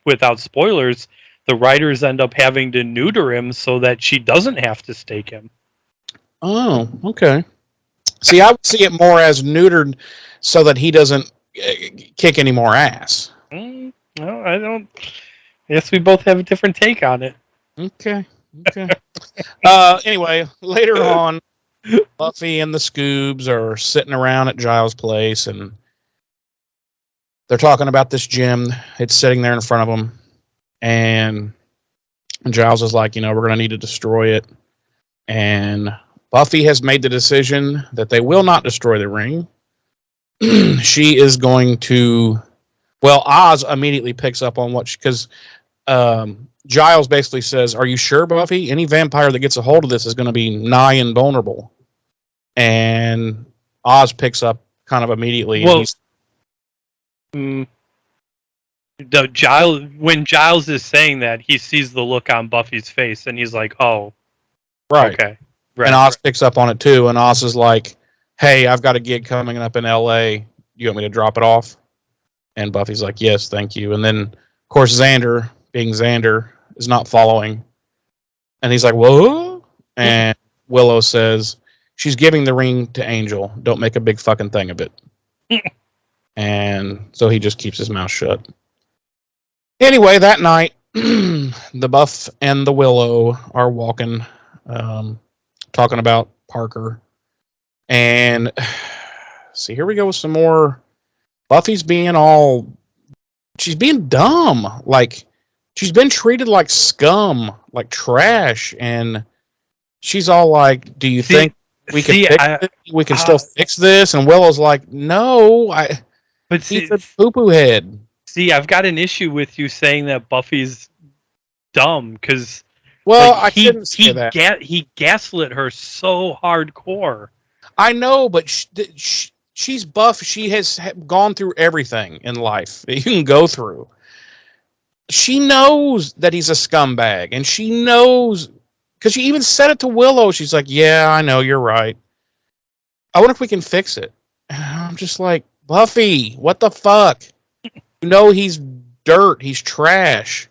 without spoilers, the writers end up having to neuter him so that she doesn't have to stake him. Oh, okay. See, I would see it more as neutered so that he doesn't kick any more ass. No, I don't. I guess we both have a different take on it. Okay. Anyway, later on, Buffy and the Scoobs are sitting around at Giles' place, and they're talking about this gem. It's sitting there in front of them, and Giles is like, we're going to need to destroy it. And Buffy has made the decision that they will not destroy the ring. She is going to... Well, Oz immediately picks up on because Giles basically says, are you sure, Buffy? Any vampire that gets a hold of this is going to be nigh invulnerable. And Oz picks up kind of immediately. Well, when Giles is saying that, he sees the look on Buffy's face, and he's like, oh, right. Okay. Right, and Oz picks up on it too, and Oz is like, hey, I've got a gig coming up in L.A. You want me to drop it off? And Buffy's like, yes, thank you. And then, of course, Xander, being Xander, is not following. And he's like, whoa? And Willow says, she's giving the ring to Angel. Don't make a big fucking thing of it. And so he just keeps his mouth shut. Anyway, that night, the Buff and the Willow are walking, talking about Parker. And see, here we go with some more. Buffy's being she's being dumb. Like, she's been treated like scum, like trash. And she's all like, do you think we can we can still fix this? And Willow's like, no, he's a poo-poo head. See, I've got an issue with you saying that Buffy's dumb, because I shouldn't say that. He gaslit her so hardcore. I know, but she's buff. She has gone through everything in life that you can go through. She knows that he's a scumbag, and she knows, because she even said it to Willow. She's like, yeah, I know, you're right. I wonder if we can fix it. And I'm just like, Buffy, what the fuck? You know he's dirt. He's trash.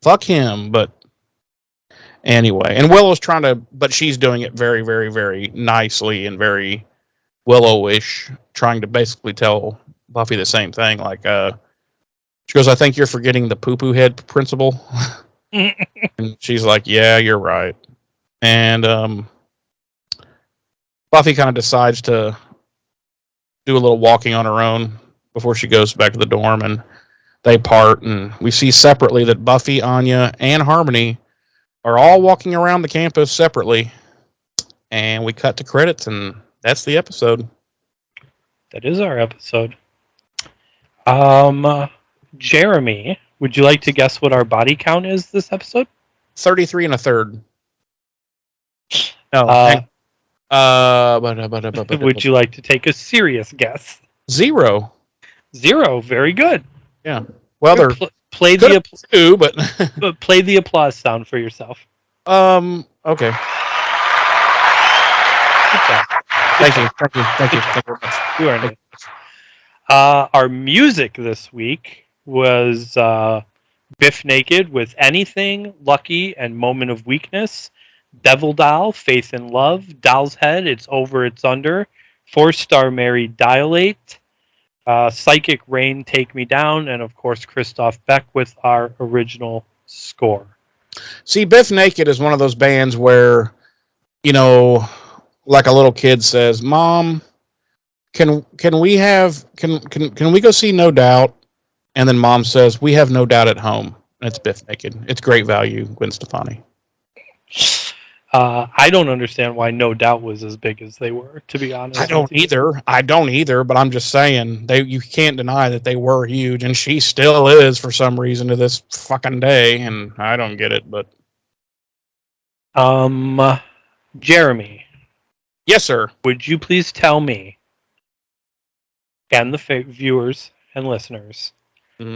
Fuck him. But anyway, and Willow's trying to, but she's doing it very, very, very nicely and very Willow-ish, trying to basically tell Buffy the same thing. Like, she goes, I think you're forgetting the poo-poo head principle. And she's like, yeah, you're right. And Buffy kind of decides to do a little walking on her own before she goes back to the dorm, and they part, and we see separately that Buffy, Anya, and Harmony are all walking around the campus separately, and we cut to credits, and that's the episode. That is our episode. Jeremy, would you like to guess what our body count is this episode? 33 and a third. No. Would you like to take a serious guess? 0. 0. Very good. Yeah. Well, they're Play Could the do, but play the applause sound for yourself. okay. Good job. Thank you very much. You earned it. Our music this week was Biff Naked with Anything, Lucky, and Moment of Weakness. Devil Doll, Faith in Love. Doll's Head, It's Over, It's Under. 4-Star Mary, Dilate. Psychic Rain, Take Me Down. And of course, Christoph Beck with our original score. See, Biff Naked is one of those bands where, like a little kid says, "Mom, can we go see No Doubt?" And then Mom says, "We have No Doubt at home." And it's Biff Naked. It's great value, Gwen Stefani. I don't understand why No Doubt was as big as they were, to be honest. I don't either, but I'm just saying you can't deny that they were huge, and she still is for some reason to this fucking day, and I don't get it, but Jeremy. Yes, sir. Would you please tell me and the viewers and listeners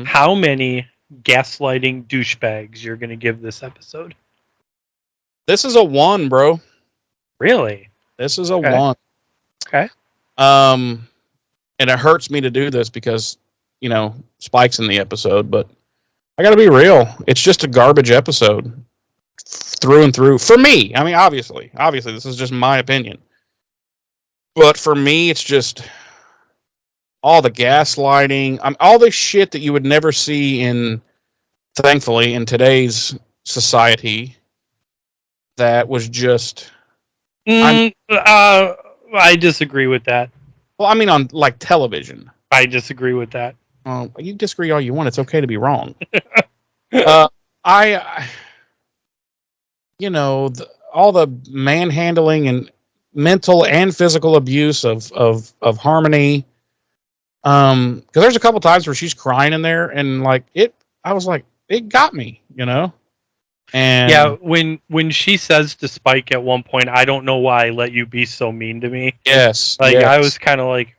how many gaslighting douchebags you're going to give this episode? This is a 1, bro. Really? This is a 1. Okay. And it hurts me to do this because, Spike's in the episode, but I got to be real. It's just a garbage episode through and through. For me, I mean, obviously, this is just my opinion. But for me, it's just all the gaslighting, all the shit that you would never see thankfully, in today's society that was just... I disagree with that. Well, I mean on, like, television. I disagree with that. You disagree all you want. It's okay to be wrong. All the manhandling and mental and physical abuse of Harmony. Because there's a couple times where she's crying in there, and I was like, it got me, And yeah, when she says to Spike at one point, "I don't know why I let you be so mean to me." Yes, I was kind of like.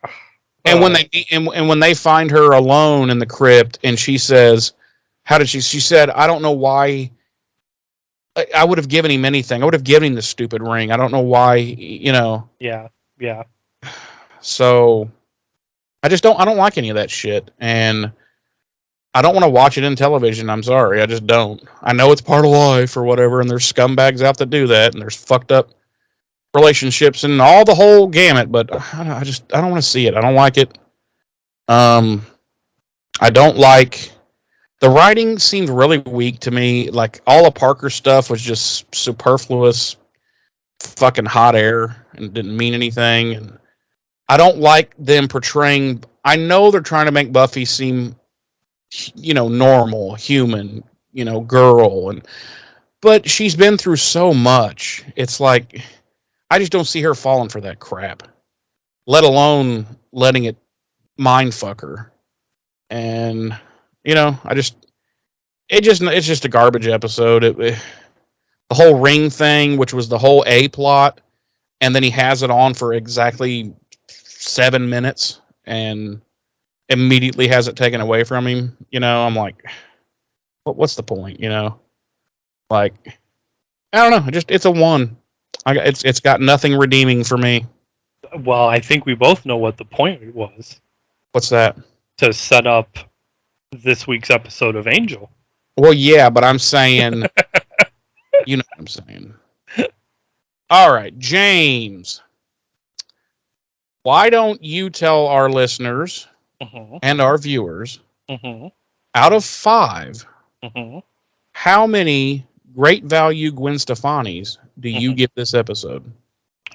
And when they find her alone in the crypt, and she says, "How did she?" She said, "I don't know why. I would have given him anything. I would have given him the stupid ring. I don't know why, Yeah. So I don't like any of that shit, and I don't want to watch it in television. I'm sorry, I just don't. I know it's part of life or whatever, and there's scumbags out that do that, and there's fucked up relationships and all the whole gamut. But I don't want to see it. I don't like it. I don't like. The writing seemed really weak to me. Like, all of Parker's stuff was just superfluous, fucking hot air, and didn't mean anything. And I don't like them portraying... I know they're trying to make Buffy seem, normal, human, girl. But she's been through so much. It's like, I just don't see her falling for that crap. Let alone letting it mind fuck her. And... it's just a garbage episode. The whole ring thing, which was the whole A plot, and then he has it on for exactly 7 minutes and immediately has it taken away from him. I'm like, what's the point? Like, I don't know. It's a 1. It's got nothing redeeming for me. Well, I think we both know what the point was. What's that? To set up this week's episode of Angel. Well, yeah, but I'm saying, you know what I'm saying. All right, James, why don't you tell our listeners and our viewers, out of 5, how many great value Gwen Stefanis do you give this episode?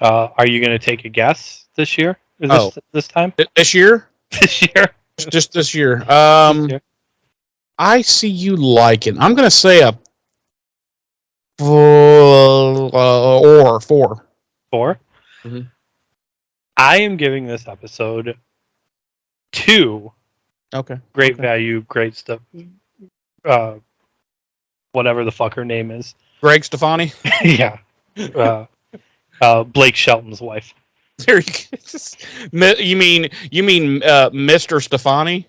Are you going to take a guess this year? This time? This year? This year? Just this year. I see you liking. I'm going to say a 4. 4. Mm-hmm. I am giving this episode 2. Okay. Great value, great stuff. Whatever the fuck her name is. Greg Stefani? Yeah. Blake Shelton's wife. There you mean Mr. Stefani?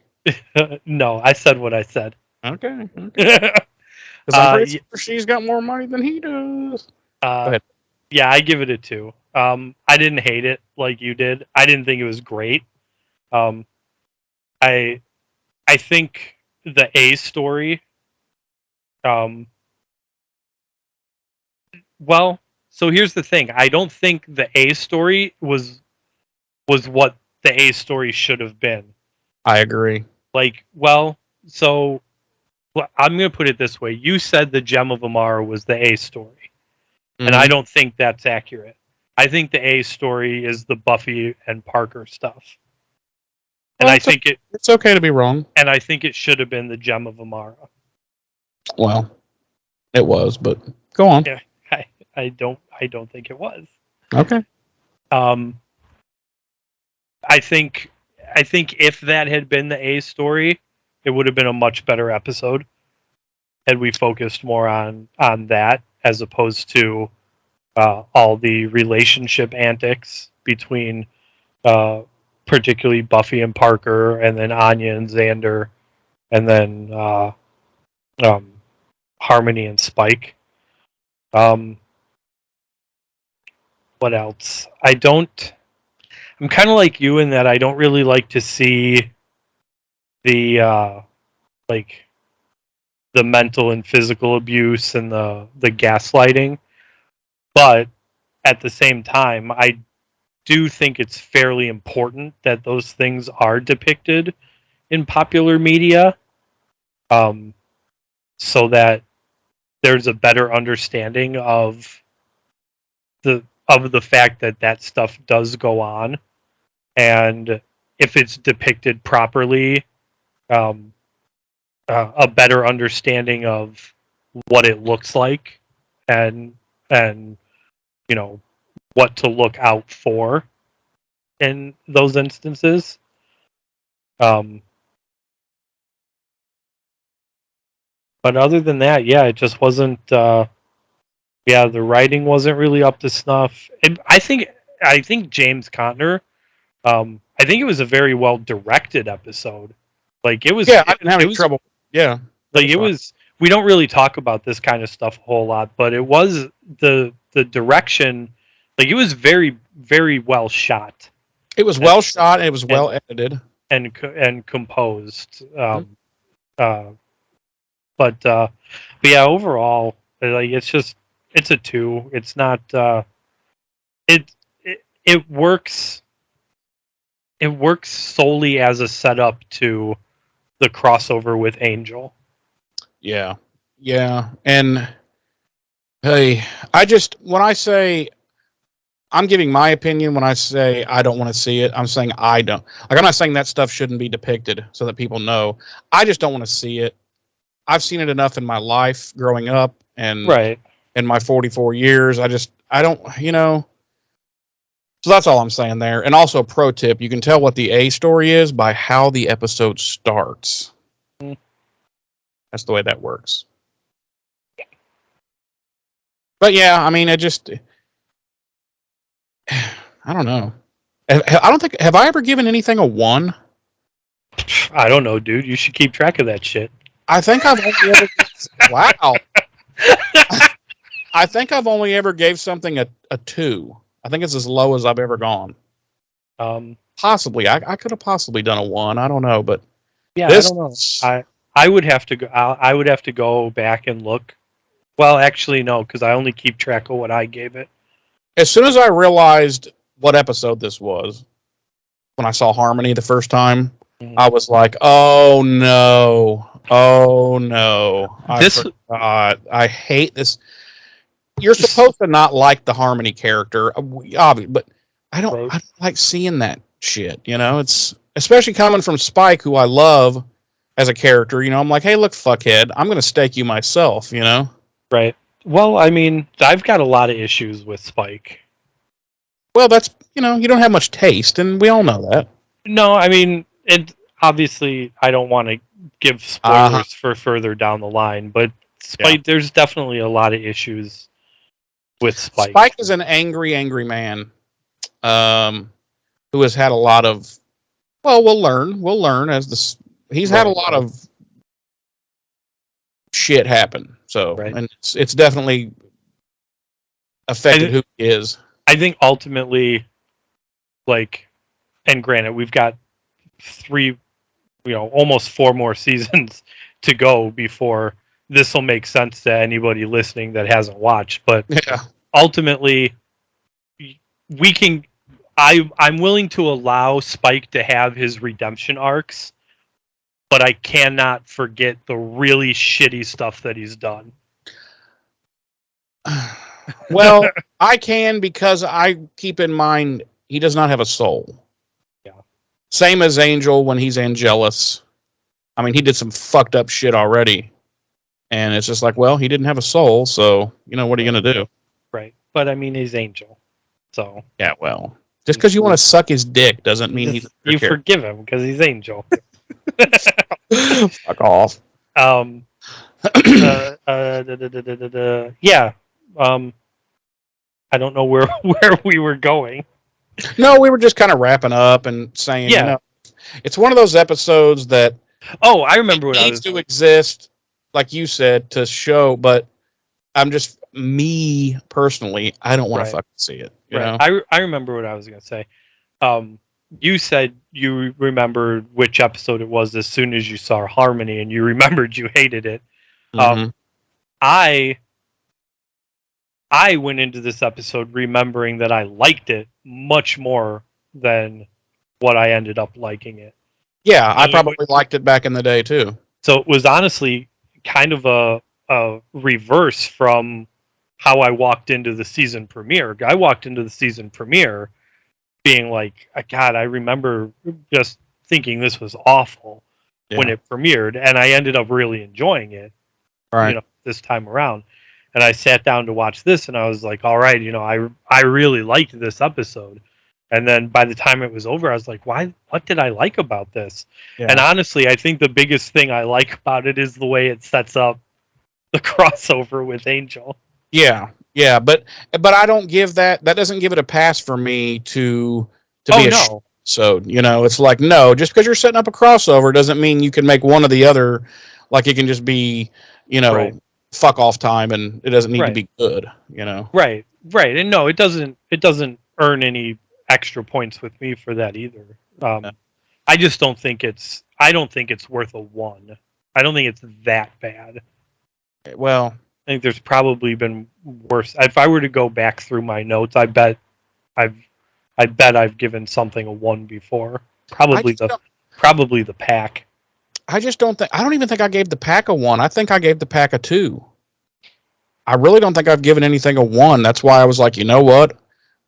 No, I said what I said. Okay. Because I'm pretty y- sure she's got more money than he does. Go ahead. yeah, I give it a 2. I didn't hate it like you did. I didn't think it was great. Um, I I think the A story. Um, well, so here's the thing. I don't think the A story was what the A story should have been. I agree. Like, so I'm going to put it this way. You said the Gem of Amara was the A story, and I Mhm. don't think that's accurate. I think the A story is the Buffy and Parker stuff. And Well, I think it it's okay to be wrong. and I think it should have been the Gem of Amara. Well, it was, but go on. Yeah, I don't think it was. Okay. Um, I think if that had been the A story, it would have been a much better episode had we focused more on that as opposed to all the relationship antics between particularly Buffy and Parker, and then Anya and Xander, and then um, Harmony and Spike. What else? I'm kind of like you in that I don't really like to see the like the mental and physical abuse and the gaslighting, but at the same time, I do think it's fairly important that those things are depicted in popular media, so that there's a better understanding of the fact that that stuff does go on, and if it's depicted properly, um, a better understanding of what it looks like, and you know what to look out for in those instances. Um, but other than that, yeah, it just wasn't. Yeah, the writing wasn't really up to snuff. And I think James Contner. I think it was a very well directed episode. Like it was. Yeah, I It, didn't have it any was trouble. Yeah, that like was it fine. was. We don't really talk about this kind of stuff a whole lot, but it was the direction. Like it was very very well shot It was and well shot and it was and well edited. and composed. Mhm. Uh, but yeah, overall, like it's a 2. It's not. It works. It works solely as a setup to the crossover with Angel. Yeah, yeah. And hey, when I say I'm giving my opinion, when I say I don't want to see it, I'm saying I don't. Like I'm not saying that stuff shouldn't be depicted so that people know. I just don't want to see it. I've seen it enough in my life growing up and Right. in my 44 years. I don't, So that's all I'm saying there. And also, pro tip: you can tell what the A story is by how the episode starts. Mm. That's the way that works. But yeah, I mean, I don't know. I don't think have I ever given anything a 1? I don't know, dude. You should keep track of that shit. I think I've only ever wow. I think I've only ever gave something a 2. I think it's as low as I've ever gone. Um, Possibly, I could have possibly done a 1. I don't know, but yeah, I this don't know. I would have to go. I would have to go back and look. Well, actually, no, because I only keep track of what I gave it. as soon as I realized what episode this was, when I saw Harmony the first time, Mhm. I was like, "Oh no, oh no!" I forgot. I hate this. You're supposed to not like the Harmony character, obviously, but I don't like seeing that shit. It's especially coming from Spike, who I love as a character. I'm like, "Hey, look, fuckhead, I'm gonna stake you myself." Right. Well, I mean, I've got a lot of issues with Spike. Well, that's you don't have much taste, and we all know that. No, I mean, it obviously I don't want to give spoilers for further down the line, but Spike, there's definitely a lot of issues with Spike. Spike is an angry, angry man, who has had a lot of. Well, we'll learn. We'll learn as this. He's had a lot of shit happen. So, Right. and it's definitely affected who he is. I think ultimately, like, and granted, we've got 3, almost 4 more seasons to go before this will make sense to anybody listening that hasn't watched. But Yeah. ultimately, we can. I'm willing to allow Spike to have his redemption arcs, but I cannot forget the really shitty stuff that he's done. Well, I can because I keep in mind he does not have a soul. Yeah. Same as Angel when he's Angelus. I mean, he did some fucked up shit already. And it's just like, well, he didn't have a soul, so, what are you going to do? Right. But I mean, he's Angel. So. Yeah, well. Just because you want to suck his dick doesn't mean he's you forgive him because he's Angel. Fuck off. Yeah. I don't know where we were going. No, we were just kind of wrapping up and saying, it's one of those episodes that I remember what I was needs to exist, like you said, to show, but I'm just me personally, I don't want to fucking see it. You know? I remember what I was gonna say. You said you remembered which episode it was as soon as you saw Harmony, and you remembered you hated it. Mm-hmm. I went into this episode remembering that I liked it much more than what I ended up liking it. Yeah, I probably liked it back in the day too. So it was honestly kind of a reverse from how I walked into the season premiere. I walked into the season premiere being like, God, I remember just thinking this was awful when it premiered, and I ended up really enjoying it. Right. This time around. And I sat down to watch this, and I was like, all right, I really liked this episode. And then by the time it was over, I was like, what did I like about this? Yeah. And honestly, I think the biggest thing I like about it is the way it sets up the crossover with Angel. Yeah, but I don't give that doesn't give it a pass for me to be a so, it's like, no, just because you're setting up a crossover doesn't mean you can make one or the other, like it can just be, fuck off time and it doesn't need to be good, Right. And no, it doesn't earn any extra points with me for that either. I just don't think it's worth a 1. I don't think it's that bad. Well, I think there's probably been worse. If I were to go back through my notes, I bet I've given something a 1 before. Probably the pack. I don't even think I gave the pack a 1. I think I gave the pack a 2. I really don't think I've given anything a 1. That's why I was like, you know what?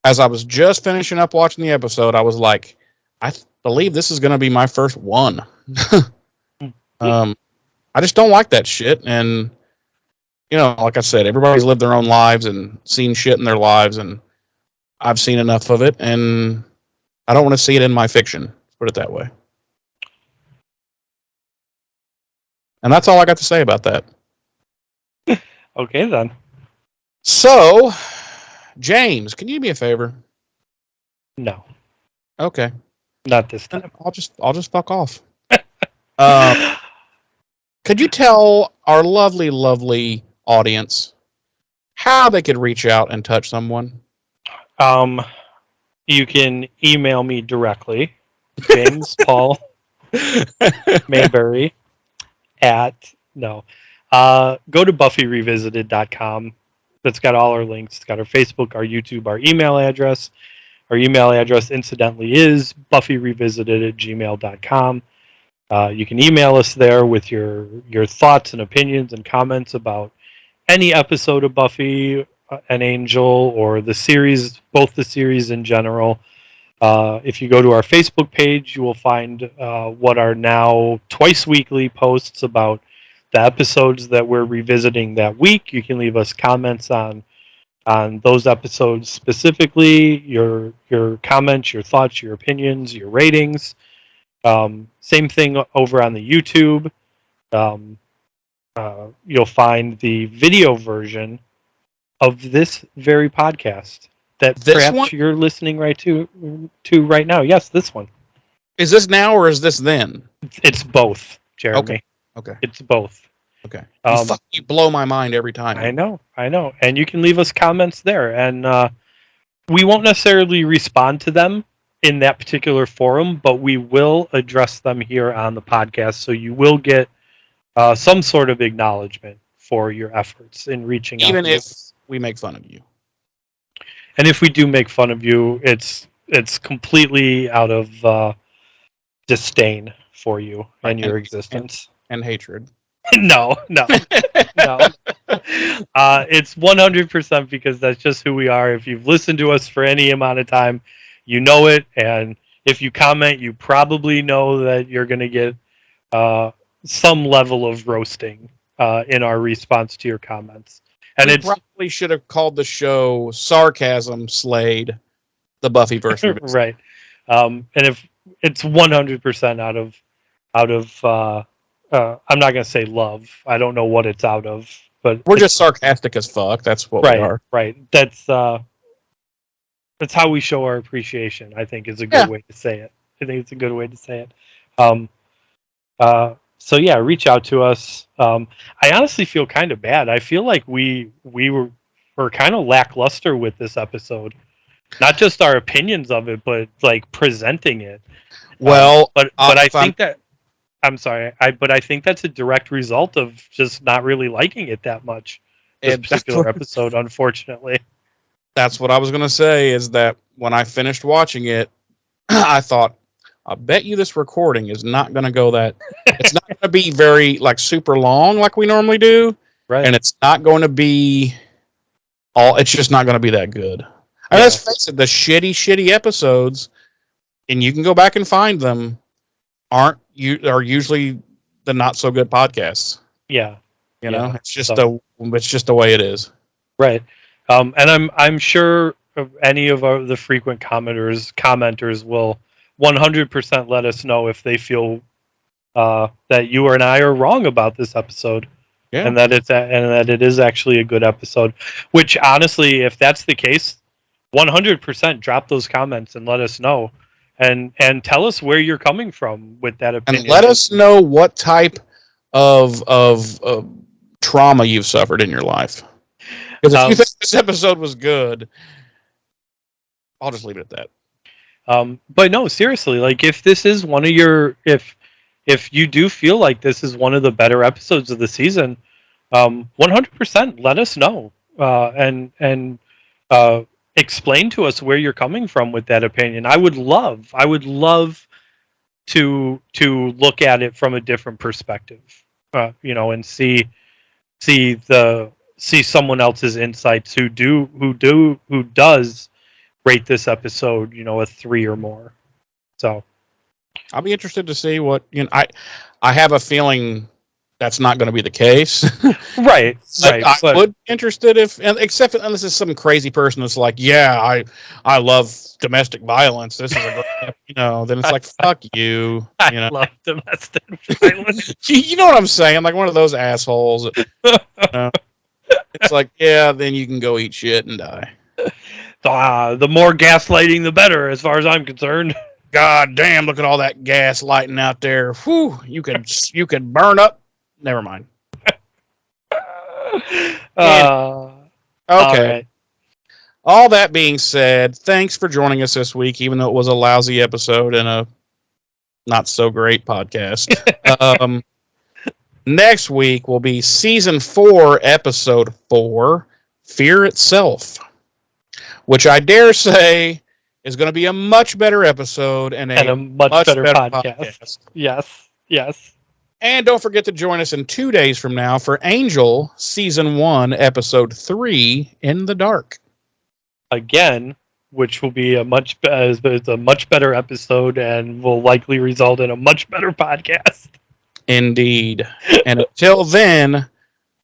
As I was just finishing up watching the episode, I was like, I believe this is going to be my first 1. I just don't like that shit. And, like I said, everybody's lived their own lives and seen shit in their lives, and I've seen enough of it, and I don't want to see it in my fiction. Let's put it that way. And that's all I got to say about that. Okay, then. So, James, can you do me a favor? No. Okay. Not this time. I'll just fuck off. Could you tell our lovely, lovely audience how they could reach out and touch someone? You can email me directly, James Paul Mayberry go to BuffyRevisited.com. That's got all our links. It's got our Facebook, our YouTube, our email address. Our email address, incidentally, is BuffyRevisited@gmail.com. You can email us there with your thoughts and opinions and comments about any episode of Buffy and Angel or the series, both the series in general. If you go to our Facebook page, you will find what are now twice weekly posts about the episodes that we're revisiting that week. You can leave us comments on those episodes specifically, your comments, your thoughts, your opinions, your ratings. Same thing over on the YouTube. You'll find the video version of this very podcast that perhaps you're listening to right now. Yes, this one. Is this now or is this then? It's both, Jeremy. Okay. It's both. Okay. Um, You blow my mind every time. I know. And you can leave us comments there, and we won't necessarily respond to them in that particular forum, but we will address them here on the podcast. So you will get some sort of acknowledgement for your efforts in reaching out. Even if we make fun of you. And if we do make fun of you, it's completely out of disdain for you and your existence. And hatred. No. It's 100% because that's just who we are. If you've listened to us for any amount of time, you know it. And if you comment, you probably know that you're going to get some level of roasting in our response to your comments. And we probably should have called the show Sarcasm Slayed, the Buffy version. Right. And if it's 100% out of I'm not going to say love. I don't know what it's out of, but we're just sarcastic as fuck. That's what we are. Right. That's how we show our appreciation, I think is a good way to say it. I think it's a good way to say it. So yeah, reach out to us. I honestly feel kind of bad. I feel like we were kind of lackluster with this episode. Not just our opinions of it, but like presenting it. Well, but I think that I'm sorry, but I think that's a direct result of just not really liking it that much. This particular episode, unfortunately. That's what I was going to say, is that when I finished watching it, I thought, I bet you this recording is not going to go that... It's not going to be very, like, super long like we normally do. Right. And it's not going to be... It's just not going to be that good. And let's face it, the shitty episodes, and you can go back and find them, are usually the not so good podcasts. Yeah. You know, it's just the way it is. Right. And I'm sure any of the frequent commenters will 100% let us know if they feel that you and I are wrong about this episode. Yeah. And that it is actually a good episode. Which honestly, if that's the case, 100% drop those comments and let us know. And tell us where you're coming from with that opinion. And let us know what type of trauma you've suffered in your life. Because if you think this episode was good, I'll just leave it at that. But no, seriously, like if this is one of your if you do feel like this is one of the better episodes of the season, 100% let us know and explain to us where you're coming from with that opinion. I would love to look at it from a different perspective, and see someone else's insights who does rate this episode, a 3 or more. So I'll be interested to see what, I have a feeling that's not going to be the case. Right. I would be interested except unless it's some crazy person that's like, yeah, I love domestic violence. This is a great, then it's like, fuck you. I love domestic violence. You know what I'm saying? Like one of those assholes. It's like, yeah, then you can go eat shit and die. The more gaslighting, the better, as far as I'm concerned. God damn! Look at all that gas lighting out there. Whew! You could burn up. Never mind. Okay. All that being said, thanks for joining us this week, even though it was a lousy episode and a not so great podcast. Next week will be season 4, episode 4, Fear Itself, which I dare say is going to be a much better episode and a much better podcast. Yes. And don't forget to join us in 2 days from now for Angel Season 1, Episode 3, In the Dark. Again, which will be a much better episode and will likely result in a much better podcast. Indeed. And until then,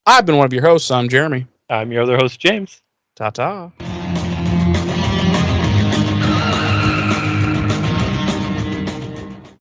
I've been one of your hosts. I'm Jeremy. I'm your other host, James. Ta-ta.